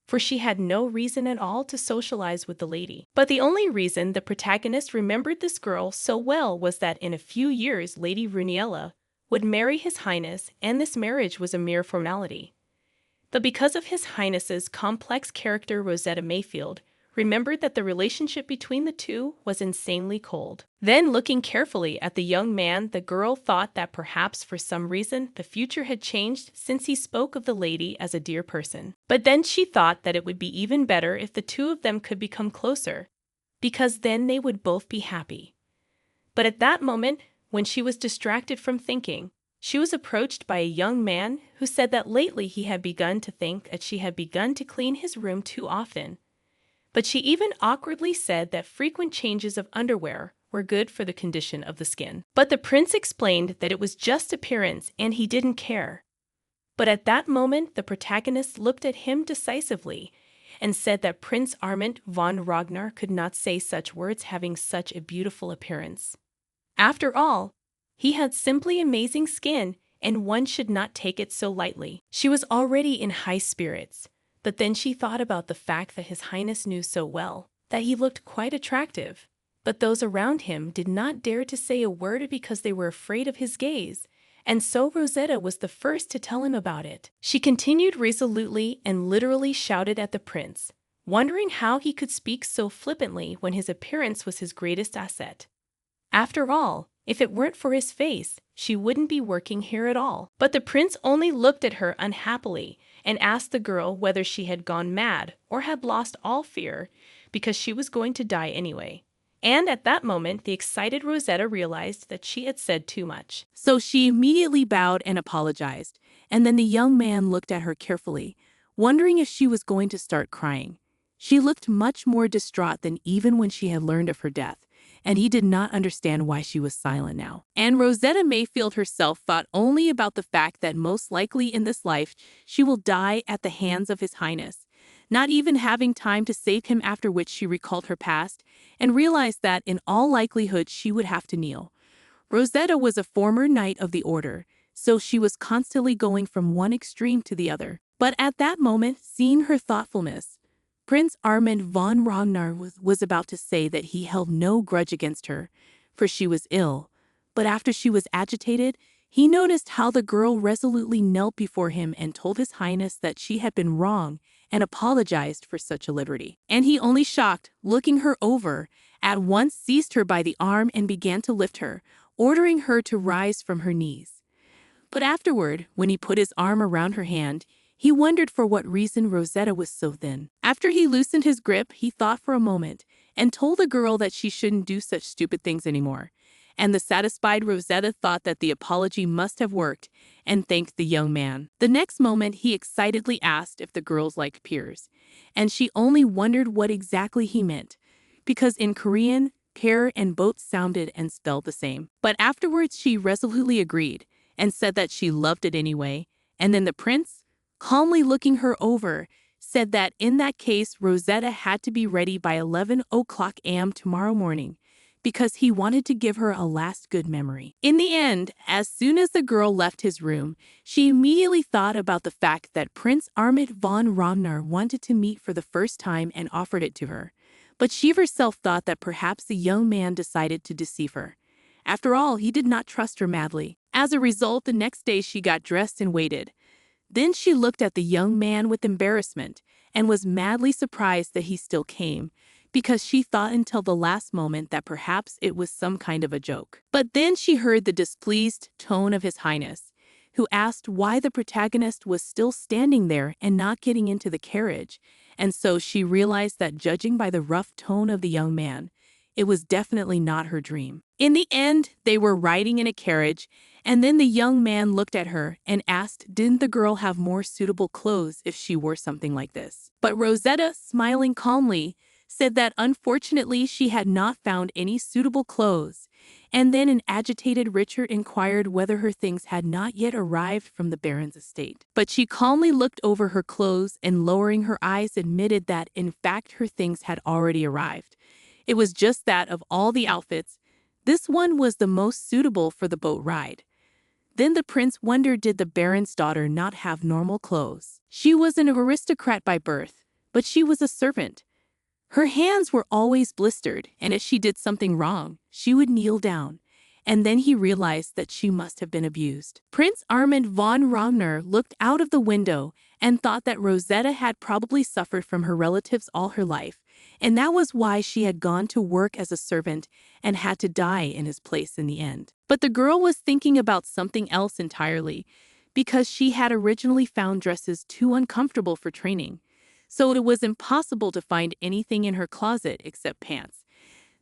for she had no reason at all to socialize with the lady. But the only reason the protagonist remembered this girl so well was that in a few years Lady Runiella would marry His Highness, and this marriage was a mere formality. But because of His Highness's complex character, Rosetta Mayfield remembered that the relationship between the two was insanely cold. Then, looking carefully at the young man, the girl thought that perhaps for some reason the future had changed since he spoke of the lady as a dear person. But then she thought that it would be even better if the two of them could become closer, because then they would both be happy. But at that moment, when she was distracted from thinking, she was approached by a young man who said that lately he had begun to think that she had begun to clean his room too often. But she even awkwardly said that frequent changes of underwear were good for the condition of the skin. But the prince explained that it was just appearance and he didn't care. But at that moment, the protagonist looked at him decisively and said that Prince Armand von Ragnar could not say such words having such a beautiful appearance. After all, he had simply amazing skin, and one should not take it so lightly. She was already in high spirits. But then she thought about the fact that His Highness knew so well that he looked quite attractive. But those around him did not dare to say a word because they were afraid of his gaze, and so Rosetta was the first to tell him about it. She continued resolutely and literally shouted at the prince, wondering how he could speak so flippantly when his appearance was his greatest asset. After all, if it weren't for his face, she wouldn't be working here at all. But the prince only looked at her unhappily and asked the girl whether she had gone mad or had lost all fear because she was going to die anyway. And at that moment, the excited Rosetta realized that she had said too much. So she immediately bowed and apologized, and then the young man looked at her carefully, wondering if she was going to start crying. She looked much more distraught than even when she had learned of her death, and he did not understand why she was silent now. And Rosetta Mayfield herself thought only about the fact that most likely in this life she will die at the hands of His Highness, not even having time to save him, after which she recalled her past and realized that in all likelihood she would have to kneel. Rosetta was a former knight of the order, so she was constantly going from one extreme to the other. But at that moment, seeing her thoughtfulness, Prince Armand von Ragnar was about to say that he held no grudge against her, for she was ill, but after she was agitated, he noticed how the girl resolutely knelt before him and told His Highness that she had been wrong and apologized for such a liberty. And he, only shocked, looking her over, at once seized her by the arm and began to lift her, ordering her to rise from her knees. But afterward, when he put his arm around her hand, he wondered for what reason Rosetta was so thin. After he loosened his grip, he thought for a moment and told the girl that she shouldn't do such stupid things anymore. And the satisfied Rosetta thought that the apology must have worked and thanked the young man. The next moment, he excitedly asked if the girls liked pears, and she only wondered what exactly he meant, because in Korean, pear and both sounded and spelled the same. But afterwards, she resolutely agreed and said that she loved it anyway, and then the prince, calmly looking her over, said that in that case Rosetta had to be ready by 11 o'clock a.m. tomorrow morning, because he wanted to give her a last good memory. In the end, as soon as the girl left his room, she immediately thought about the fact that Prince Armit von Romnar wanted to meet for the first time and offered it to her. But she herself thought that perhaps the young man decided to deceive her. After all, he did not trust her madly. As a result, the next day she got dressed and waited. Then she looked at the young man with embarrassment and was madly surprised that he still came, because she thought until the last moment that perhaps it was some kind of a joke. But then she heard the displeased tone of His Highness, who asked why the protagonist was still standing there and not getting into the carriage, and so she realized that judging by the rough tone of the young man, it was definitely not her dream. In the end, they were riding in a carriage, and then the young man looked at her and asked didn't the girl have more suitable clothes if she wore something like this. But Rosetta, smiling calmly, said that unfortunately she had not found any suitable clothes, and then an agitated Richard inquired whether her things had not yet arrived from the Baron's estate. But she calmly looked over her clothes and lowering her eyes admitted that in fact her things had already arrived. It was just that of all the outfits, this one was the most suitable for the boat ride. Then the prince wondered did the Baron's daughter not have normal clothes. She was an aristocrat by birth, but she was a servant. Her hands were always blistered, and if she did something wrong, she would kneel down. And then he realized that she must have been abused. Prince Armand von Rogner looked out of the window and thought that Rosetta had probably suffered from her relatives all her life, and that was why she had gone to work as a servant and had to die in his place in the end. But the girl was thinking about something else entirely, because she had originally found dresses too uncomfortable for training, so it was impossible to find anything in her closet except pants.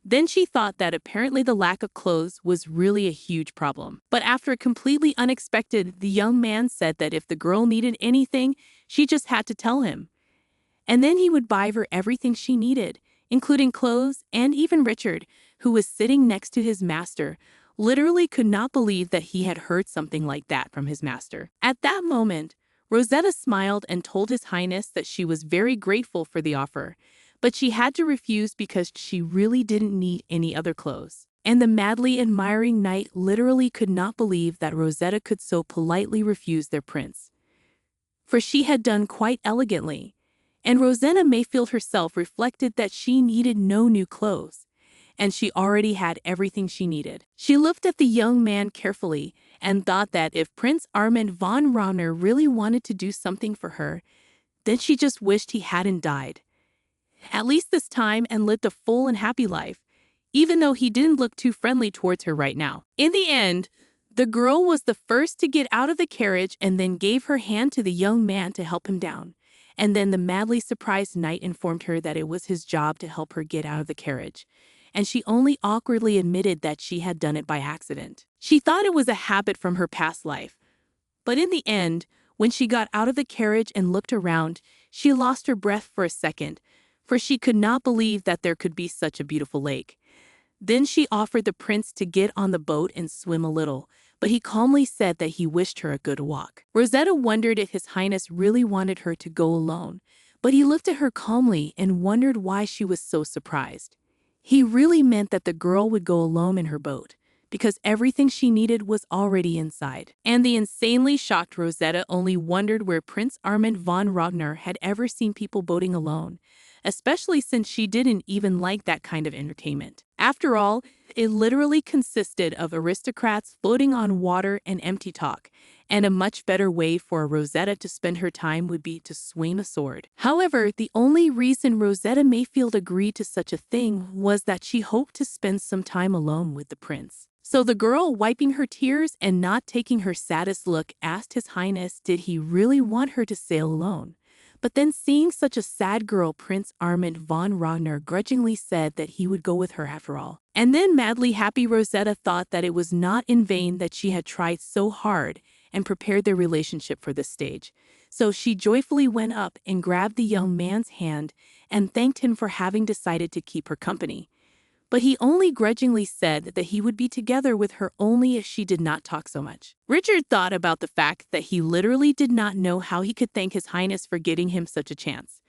Then she thought that apparently the lack of clothes was really a huge problem. But after a completely unexpected, the young man said that if the girl needed anything, she just had to tell him. And then he would buy her everything she needed, including clothes, and even Richard, who was sitting next to his master, literally could not believe that he had heard something like that from his master. At that moment, Rosetta smiled and told His Highness that she was very grateful for the offer, but she had to refuse because she really didn't need any other clothes. And the madly admiring knight literally could not believe that Rosetta could so politely refuse their prince. For she had done quite elegantly, and Rosetta Mayfield herself reflected that she needed no new clothes, and she already had everything she needed. She looked at the young man carefully and thought that if Prince Armand von Rauner really wanted to do something for her, then she just wished he hadn't died. At least this time, and lived a full and happy life, even though he didn't look too friendly towards her right now. In the end, the girl was the first to get out of the carriage and then gave her hand to the young man to help him down. And then the madly surprised knight informed her that it was his job to help her get out of the carriage, and she only awkwardly admitted that she had done it by accident. She thought it was a habit from her past life, but in the end, when she got out of the carriage and looked around, she lost her breath for a second, for she could not believe that there could be such a beautiful lake. Then she offered the prince to get on the boat and swim a little, but he calmly said that he wished her a good walk. Rosetta wondered if His Highness really wanted her to go alone, but he looked at her calmly and wondered why she was so surprised. He really meant that the girl would go alone in her boat, because everything she needed was already inside. And the insanely shocked Rosetta only wondered where Prince Armand von Rogner had ever seen people boating alone, especially since she didn't even like that kind of entertainment. After all, it literally consisted of aristocrats floating on water and empty talk, and a much better way for Rosetta to spend her time would be to swing a sword. However, the only reason Rosetta Mayfield agreed to such a thing was that she hoped to spend some time alone with the prince. So the girl, wiping her tears and not taking her saddest look, asked His Highness did he really want her to sail alone. But then seeing such a sad girl, Prince Armand von Rogner grudgingly said that he would go with her after all. And then madly happy Rosetta thought that it was not in vain that she had tried so hard and prepared their relationship for this stage. So she joyfully went up and grabbed the young man's hand and thanked him for having decided to keep her company. But he only grudgingly said that he would be together with her only if she did not talk so much. Richard thought about the fact that he literally did not know how he could thank His Highness for giving him such a chance.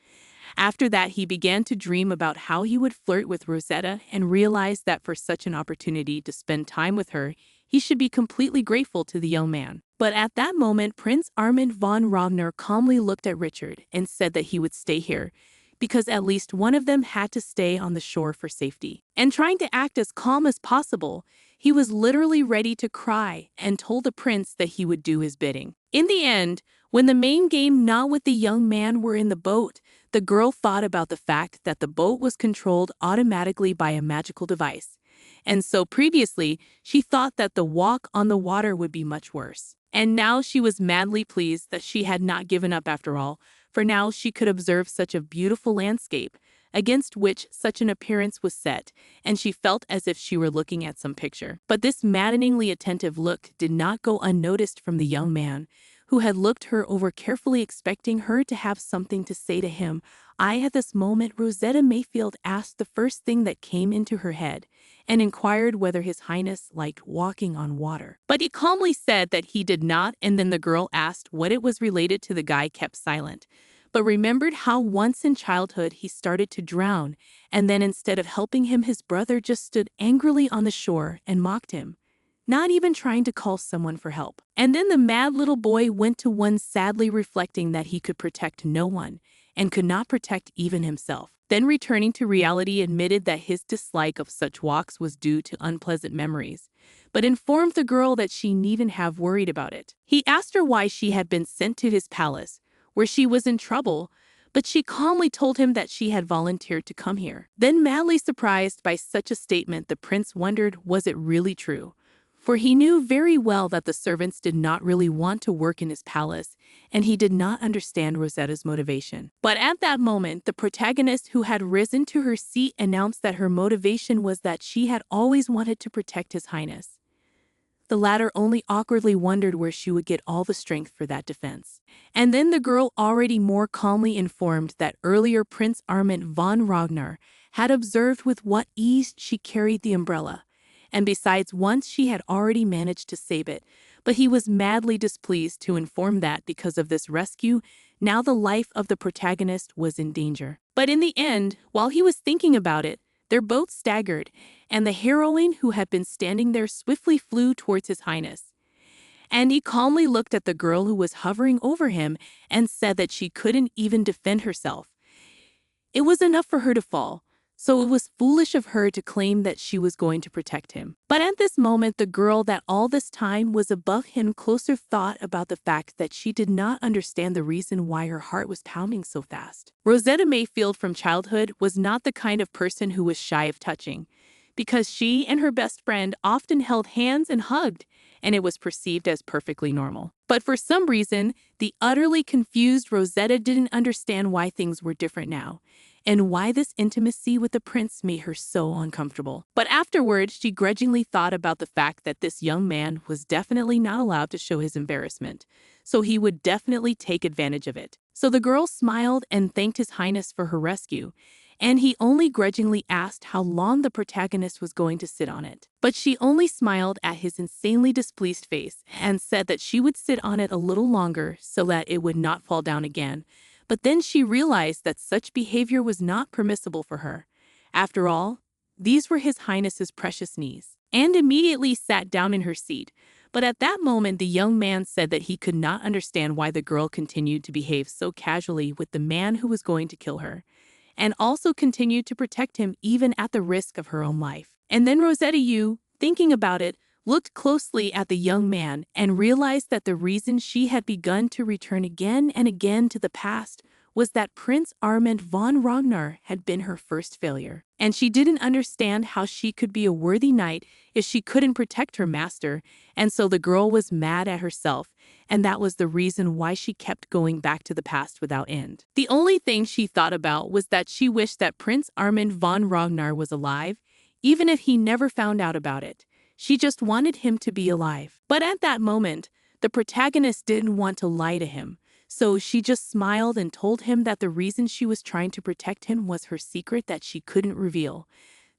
After that, he began to dream about how he would flirt with Rosetta and realized that for such an opportunity to spend time with her, he should be completely grateful to the young man. But at that moment, Prince Armand von Rogner calmly looked at Richard and said that he would stay here, because at least one of them had to stay on the shore for safety. And trying to act as calm as possible, he was literally ready to cry and told the prince that he would do his bidding. In the end, when the main game not with the young man were in the boat, the girl thought about the fact that the boat was controlled automatically by a magical device. And so previously, she thought that the walk on the water would be much worse. And now she was madly pleased that she had not given up after all, for now she could observe such a beautiful landscape, against which such an appearance was set, and she felt as if she were looking at some picture. But this maddeningly attentive look did not go unnoticed from the young man, who had looked her over carefully, expecting her to have something to say to him. At this moment, Rosetta Mayfield asked the first thing that came into her head, and inquired whether His Highness liked walking on water. But he calmly said that he did not, and then the girl asked what it was related to. The guy kept silent, but remembered how once in childhood he started to drown, and then instead of helping him, his brother just stood angrily on the shore and mocked him, not even trying to call someone for help. And then the mad little boy went to one, sadly reflecting that he could protect no one, and could not protect even himself. Then returning to reality, admitted that his dislike of such walks was due to unpleasant memories, but informed the girl that she needn't have worried about it. He asked her why she had been sent to his palace, where she was in trouble, but she calmly told him that she had volunteered to come here. Then, madly surprised by such a statement, the prince wondered, was it really true? For he knew very well that the servants did not really want to work in his palace, and he did not understand Rosetta's motivation. But at that moment, the protagonist, who had risen to her seat, announced that her motivation was that she had always wanted to protect His Highness. The latter only awkwardly wondered where she would get all the strength for that defense. And then the girl, already more calmly informed that earlier Prince Armand von Rogner had observed with what ease she carried the umbrella. And besides, once she had already managed to save it, but he was madly displeased to inform that because of this rescue, now the life of the protagonist was in danger. But in the end, while he was thinking about it, their boat staggered, and the heroine, who had been standing there, swiftly flew towards His Highness. And he calmly looked at the girl who was hovering over him and said that she couldn't even defend herself. It was enough for her to fall. So it was foolish of her to claim that she was going to protect him. But at this moment, the girl that all this time was above him closer thought about the fact that she did not understand the reason why her heart was pounding so fast. Rosetta Mayfield from childhood was not the kind of person who was shy of touching, because she and her best friend often held hands and hugged, and it was perceived as perfectly normal. But for some reason, the utterly confused Rosetta didn't understand why things were different now, and why this intimacy with the prince made her so uncomfortable. But afterwards, she grudgingly thought about the fact that this young man was definitely not allowed to show his embarrassment, so he would definitely take advantage of it. So the girl smiled and thanked His Highness for her rescue, and he only grudgingly asked how long the protagonist was going to sit on it. But she only smiled at his insanely displeased face and said that she would sit on it a little longer so that it would not fall down again. But then she realized that such behavior was not permissible for her. After all, these were His Highness's precious knees, and immediately sat down in her seat. But at that moment, the young man said that he could not understand why the girl continued to behave so casually with the man who was going to kill her, and also continued to protect him even at the risk of her own life. And then Rosetta Yu, thinking about it, looked closely at the young man and realized that the reason she had begun to return again and again to the past was that Prince Armand von Rogner had been her first failure. And she didn't understand how she could be a worthy knight if she couldn't protect her master, and so the girl was mad at herself, and that was the reason why she kept going back to the past without end. The only thing she thought about was that she wished that Prince Armand von Rogner was alive, even if he never found out about it. She just wanted him to be alive. But at that moment, the protagonist didn't want to lie to him, so she just smiled and told him that the reason she was trying to protect him was her secret that she couldn't reveal.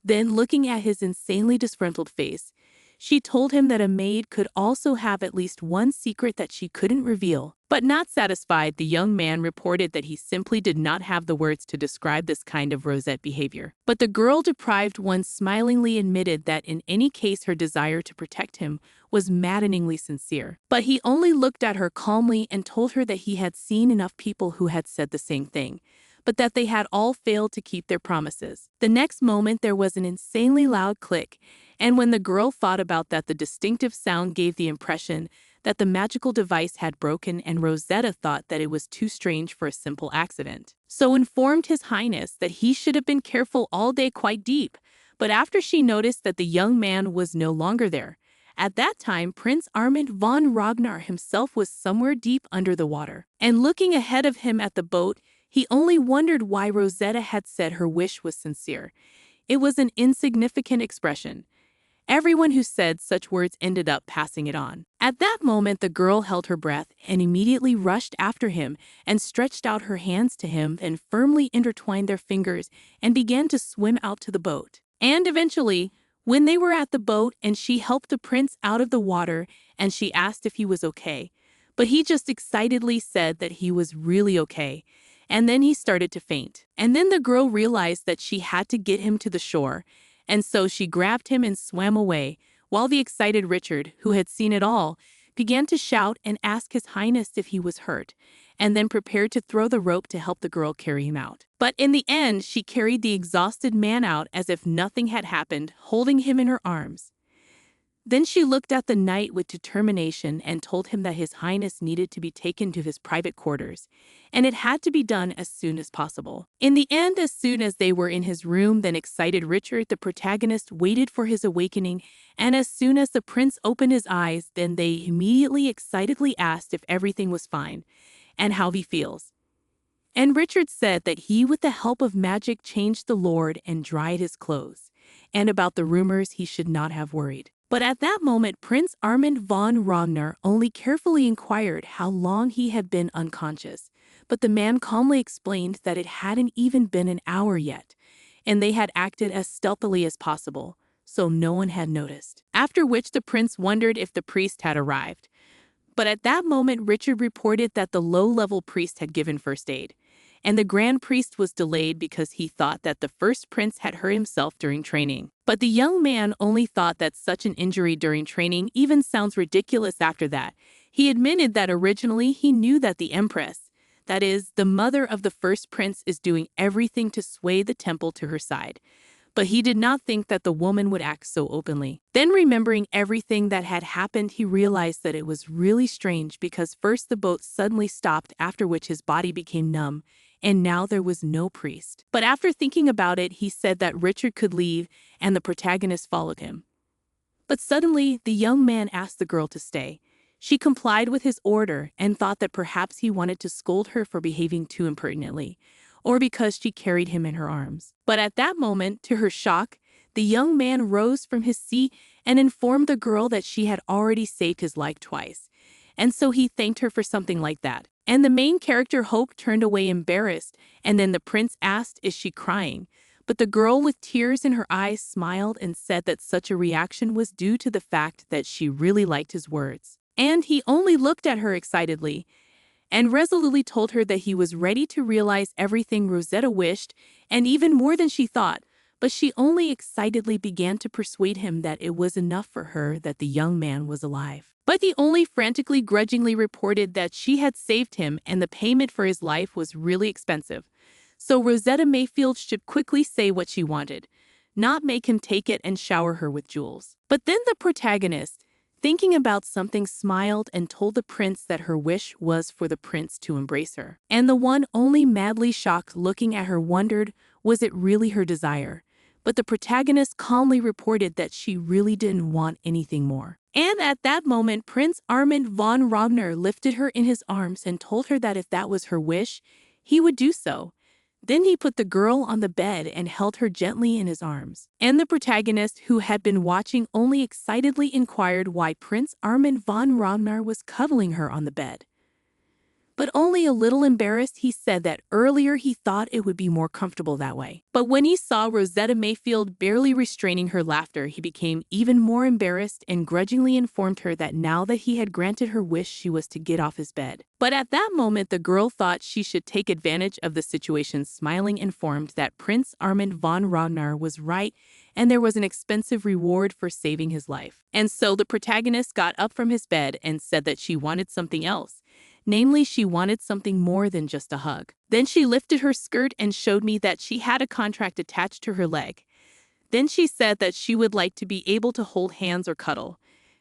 Then, looking at his insanely disgruntled face, She told him that a maid could also have at least one secret that she couldn't reveal. But not satisfied, the young man reported that he simply did not have the words to describe this kind of Rosette behavior. But the girl deprived one smilingly admitted that in any case her desire to protect him was maddeningly sincere. But he only looked at her calmly and told her that he had seen enough people who had said the same thing, but that they had all failed to keep their promises. The next moment there was an insanely loud click, and when the girl thought about that, the distinctive sound gave the impression that the magical device had broken, and Rosetta thought that it was too strange for a simple accident. So informed His Highness that he should have been careful all day quite deep, but after she noticed that the young man was no longer there, at that time Prince Armand von Ragnar himself was somewhere deep under the water. And looking ahead of him at the boat, he only wondered why Rosetta had said her wish was sincere. It was an insignificant expression. Everyone who said such words ended up passing it on. At that moment, the girl held her breath and immediately rushed after him and stretched out her hands to him and firmly intertwined their fingers and began to swim out to the boat. And eventually, when they were at the boat and she helped the prince out of the water and she asked if he was okay, but he just excitedly said that he was really okay. And then he started to faint. And then the girl realized that she had to get him to the shore, and so she grabbed him and swam away, while the excited Richard, who had seen it all, began to shout and ask His Highness if he was hurt, and then prepared to throw the rope to help the girl carry him out. But in the end, she carried the exhausted man out as if nothing had happened, holding him in her arms. Then she looked at the knight with determination and told him that His Highness needed to be taken to his private quarters, and it had to be done as soon as possible. In the end, as soon as they were in his room, then excited Richard, the protagonist, waited for his awakening, and as soon as the prince opened his eyes, then they immediately excitedly asked if everything was fine, and how he feels. And Richard said that he, with the help of magic, changed the lord and dried his clothes, and about the rumors he should not have worried. But at that moment, Prince Armand von Ragnar only carefully inquired how long he had been unconscious, but the man calmly explained that it hadn't even been an hour yet, and they had acted as stealthily as possible, so no one had noticed. After which the prince wondered if the priest had arrived. But at that moment, Richard reported that the low-level priest had given first aid, and the grand priest was delayed because he thought that the first prince had hurt himself during training. But the young man only thought that such an injury during training even sounds ridiculous after that. He admitted that originally he knew that the Empress, that is, the mother of the first prince, is doing everything to sway the temple to her side. But he did not think that the woman would act so openly. Then, remembering everything that had happened, he realized that it was really strange because first the boat suddenly stopped, after which his body became numb, and now there was no priest. But after thinking about it, he said that Richard could leave, and the protagonist followed him. But suddenly, the young man asked the girl to stay. She complied with his order and thought that perhaps he wanted to scold her for behaving too impertinently, or because she carried him in her arms. But at that moment, to her shock, the young man rose from his seat and informed the girl that she had already saved his life twice, and so he thanked her for something like that. And the main character, Hope, turned away embarrassed, and then the prince asked, "Is she crying?" But the girl, with tears in her eyes, smiled and said that such a reaction was due to the fact that she really liked his words. And he only looked at her excitedly and resolutely told her that he was ready to realize everything Rosetta wished, and even more than she thought, but she only excitedly began to persuade him that it was enough for her that the young man was alive. But he only frantically grudgingly reported that she had saved him and the payment for his life was really expensive. So Rosetta Mayfield should quickly say what she wanted, not make him take it and shower her with jewels. But then the protagonist, thinking about something, smiled and told the prince that her wish was for the prince to embrace her. And the one, only madly shocked, looking at her, wondered, was it really her desire? But the protagonist calmly reported that she really didn't want anything more. And at that moment, Prince Armand von Ragnar lifted her in his arms and told her that if that was her wish, he would do so. Then he put the girl on the bed and held her gently in his arms. And the protagonist, who had been watching, only excitedly inquired why Prince Armand von Ragnar was cuddling her on the bed. But only a little embarrassed, he said that earlier he thought it would be more comfortable that way. But when he saw Rosetta Mayfield barely restraining her laughter, he became even more embarrassed and grudgingly informed her that now that he had granted her wish, she was to get off his bed. But at that moment, the girl thought she should take advantage of the situation, smiling, informed that Prince Armand von Ragnar was right and there was an expensive reward for saving his life. And so the protagonist got up from his bed and said that she wanted something else. Namely, she wanted something more than just a hug. Then she lifted her skirt and showed me that she had a contract attached to her leg. Then she said that she would like to be able to hold hands or cuddle,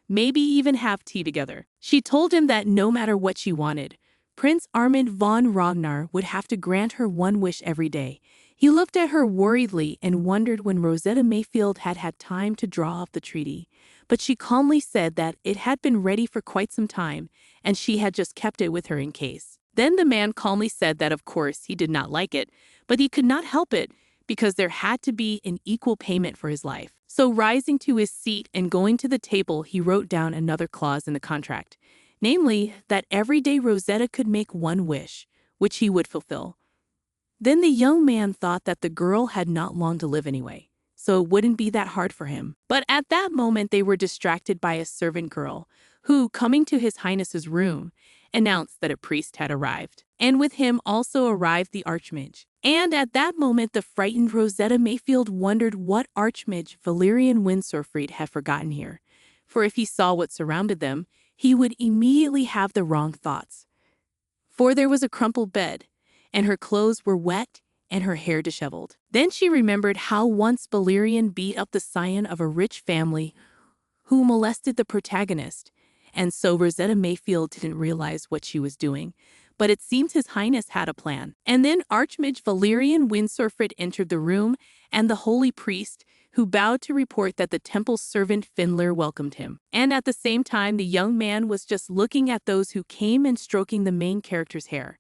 maybe even have tea together. She told him that no matter what she wanted, Prince Armand von Ragnar would have to grant her one wish every day. He looked at her worriedly and wondered when Rosetta Mayfield had had time to draw up the treaty. But she calmly said that it had been ready for quite some time, and she had just kept it with her in case. Then the man calmly said that of course he did not like it, but he could not help it because there had to be an equal payment for his life. So rising to his seat and going to the table, he wrote down another clause in the contract, namely that every day Rosetta could make one wish, which he would fulfill. Then the young man thought that the girl had not long to live anyway, so it wouldn't be that hard for him. But at that moment they were distracted by a servant girl, who, coming to His Highness's room, announced that a priest had arrived. And with him also arrived the Archmage. And at that moment the frightened Rosetta Mayfield wondered what Archmage Valerian Windsorfried had forgotten here. For if he saw what surrounded them, he would immediately have the wrong thoughts. For there was a crumpled bed, and her clothes were wet and her hair disheveled. Then she remembered how once Valerian beat up the scion of a rich family who molested the protagonist, and so Rosetta Mayfield didn't realize what she was doing. But it seems His Highness had a plan. And then Archmage Valerian Windsorfried entered the room, and the holy priest, who bowed to report that the temple's servant Findler welcomed him. And at the same time, the young man was just looking at those who came and stroking the main character's hair.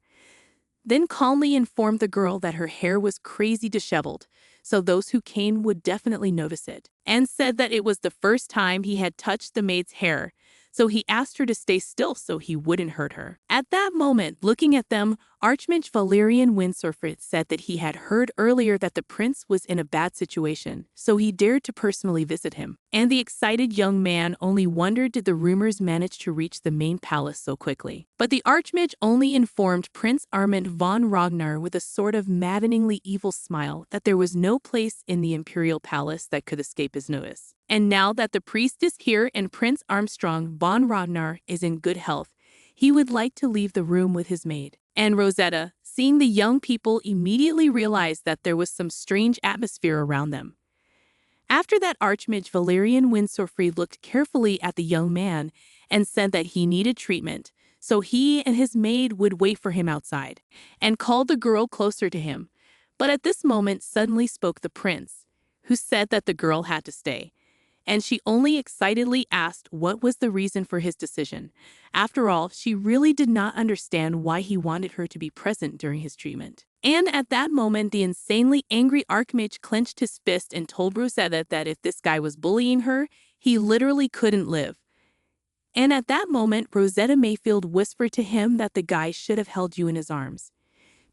Then calmly informed the girl that her hair was crazy disheveled, so those who came would definitely notice it, and said that it was the first time he had touched the maid's hair, so he asked her to stay still so he wouldn't hurt her. At that moment, looking at them, Archmage Valerian Windsorfried said that he had heard earlier that the prince was in a bad situation, so he dared to personally visit him. And the excited young man only wondered did the rumors manage to reach the main palace so quickly. But the Archmage only informed Prince Armand von Ragnar with a sort of maddeningly evil smile that there was no place in the imperial palace that could escape his notice. And now that the priest is here and Prince Armstrong von Ragnar is in good health, he would like to leave the room with his maid. And Rosetta, seeing the young people, immediately realized that there was some strange atmosphere around them. After that, Archmage Valerian Windsorfried looked carefully at the young man and said that he needed treatment, so he and his maid would wait for him outside, and called the girl closer to him. But at this moment suddenly spoke the prince, who said that the girl had to stay. And she only excitedly asked what was the reason for his decision. After all, she really did not understand why he wanted her to be present during his treatment. And at that moment, the insanely angry Archmage clenched his fist and told Rosetta that if this guy was bullying her, he literally couldn't live. And at that moment, Rosetta Mayfield whispered to him that the guy should have held you in his arms,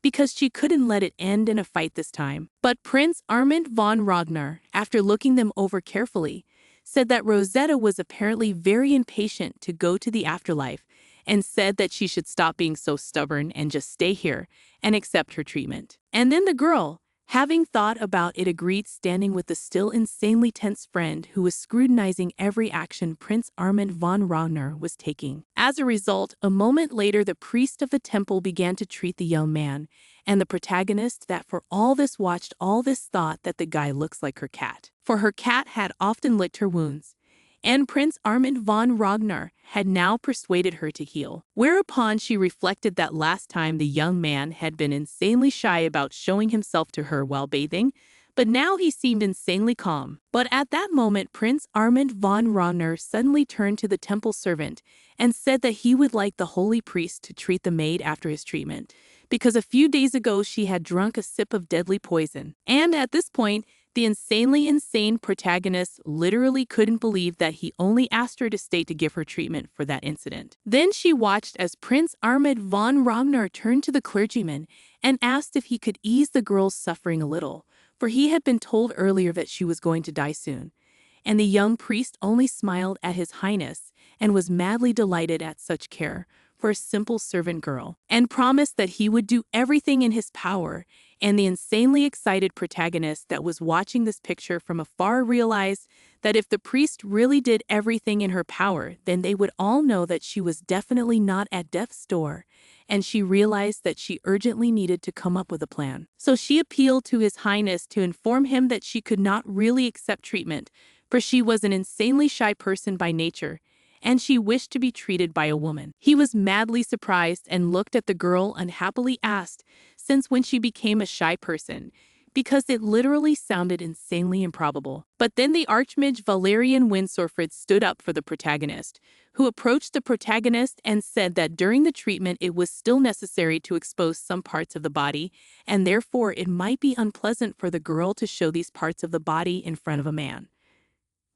because she couldn't let it end in a fight this time. But Prince Armand von Ragnar, after looking them over carefully, said that Rosetta was apparently very impatient to go to the afterlife, and said that she should stop being so stubborn and just stay here and accept her treatment. And then the girl, having thought about it, agreed, standing with the still insanely tense friend who was scrutinizing every action Prince Armand von Ragnar was taking. As a result, a moment later the priest of the temple began to treat the young man, and the protagonist that for all this watched all this thought that the guy looks like her cat. For her cat had often licked her wounds, and Prince Armand von Ragnar had now persuaded her to heal. Whereupon she reflected that last time the young man had been insanely shy about showing himself to her while bathing, but now he seemed insanely calm. But at that moment Prince Armand von Ragnar suddenly turned to the temple servant and said that he would like the holy priest to treat the maid after his treatment, because a few days ago she had drunk a sip of deadly poison. And at this point, The insanely insane protagonist literally couldn't believe that he only asked her to stay to give her treatment for that incident. Then she watched as Prince Ahmed von Ragnar turned to the clergyman and asked if he could ease the girl's suffering a little, for he had been told earlier that she was going to die soon. And the young priest only smiled at His Highness and was madly delighted at such care for a simple servant girl, and promised that he would do everything in his power. And the insanely excited protagonist that was watching this picture from afar realized that if the priest really did everything in her power, then they would all know that she was definitely not at death's door, and she realized that she urgently needed to come up with a plan. So she appealed to His Highness to inform him that she could not really accept treatment, for she was an insanely shy person by nature, and she wished to be treated by a woman. He was madly surprised and looked at the girl unhappily asked, since when she became a shy person, because it literally sounded insanely improbable. But then the Archmage Valerian Windsorfrid stood up for the protagonist, who approached the protagonist and said that during the treatment it was still necessary to expose some parts of the body, and therefore it might be unpleasant for the girl to show these parts of the body in front of a man,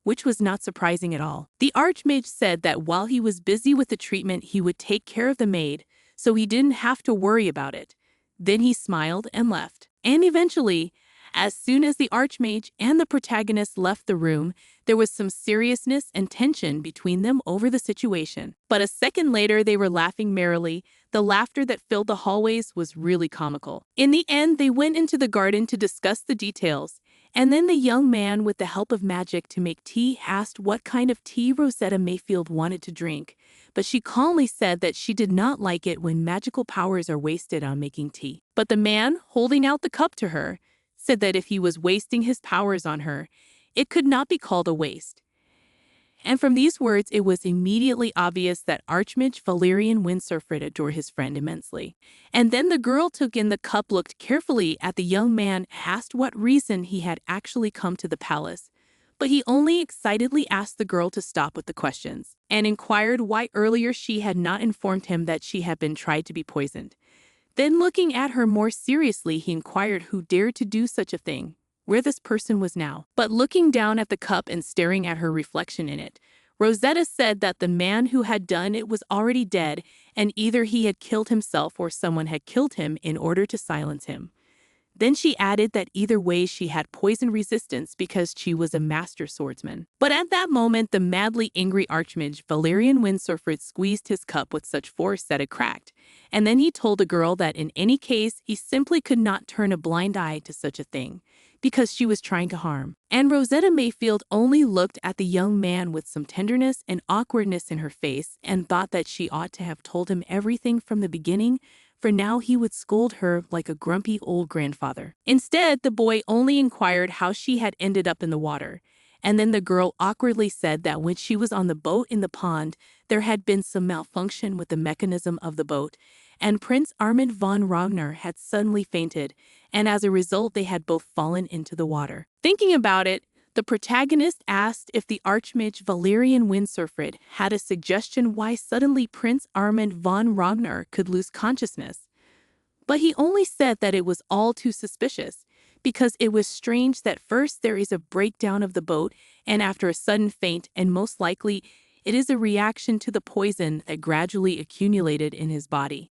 which was not surprising at all. The Archmage said that while he was busy with the treatment, he would take care of the maid, so he didn't have to worry about it. Then he smiled and left. And eventually, as soon as the Archmage and the protagonist left the room, there was some seriousness and tension between them over the situation. But a second later, they were laughing merrily. The laughter that filled the hallways was really comical. In the end, they went into the garden to discuss the details. And then the young man, with the help of magic to make tea, asked what kind of tea Rosetta Mayfield wanted to drink, but she calmly said that she did not like it when magical powers are wasted on making tea. But the man, holding out the cup to her, said that if he was wasting his powers on her, it could not be called a waste. And from these words, it was immediately obvious that Archmage Valerian Windsorfrid adored his friend immensely. And then the girl took in the cup, looked carefully at the young man, asked what reason he had actually come to the palace. But he only excitedly asked the girl to stop with the questions, and inquired why earlier she had not informed him that she had been tried to be poisoned. Then looking at her more seriously, he inquired who dared to do such a thing, where this person was now. But looking down at the cup and staring at her reflection in it, Rosetta said that the man who had done it was already dead, and either he had killed himself or someone had killed him in order to silence him. Then she added that either way she had poison resistance because she was a master swordsman. But at that moment, the madly angry Archmage Valerian Windsorfrid squeezed his cup with such force that it cracked, and then he told the girl that in any case he simply could not turn a blind eye to such a thing, because she was trying to harm. And Rosetta Mayfield only looked at the young man with some tenderness and awkwardness in her face and thought that she ought to have told him everything from the beginning, for now he would scold her like a grumpy old grandfather. Instead, the boy only inquired how she had ended up in the water, and then the girl awkwardly said that when she was on the boat in the pond, there had been some malfunction with the mechanism of the boat, and Prince Ahmed von Ragnar had suddenly fainted, and as a result they had both fallen into the water. Thinking about it, the protagonist asked if the Archmage Valerian Windsorfrid had a suggestion why suddenly Prince Ahmed von Ragnar could lose consciousness. But he only said that it was all too suspicious, because it was strange that first there is a breakdown of the boat, and after a sudden faint, and most likely it is a reaction to the poison that gradually accumulated in his body.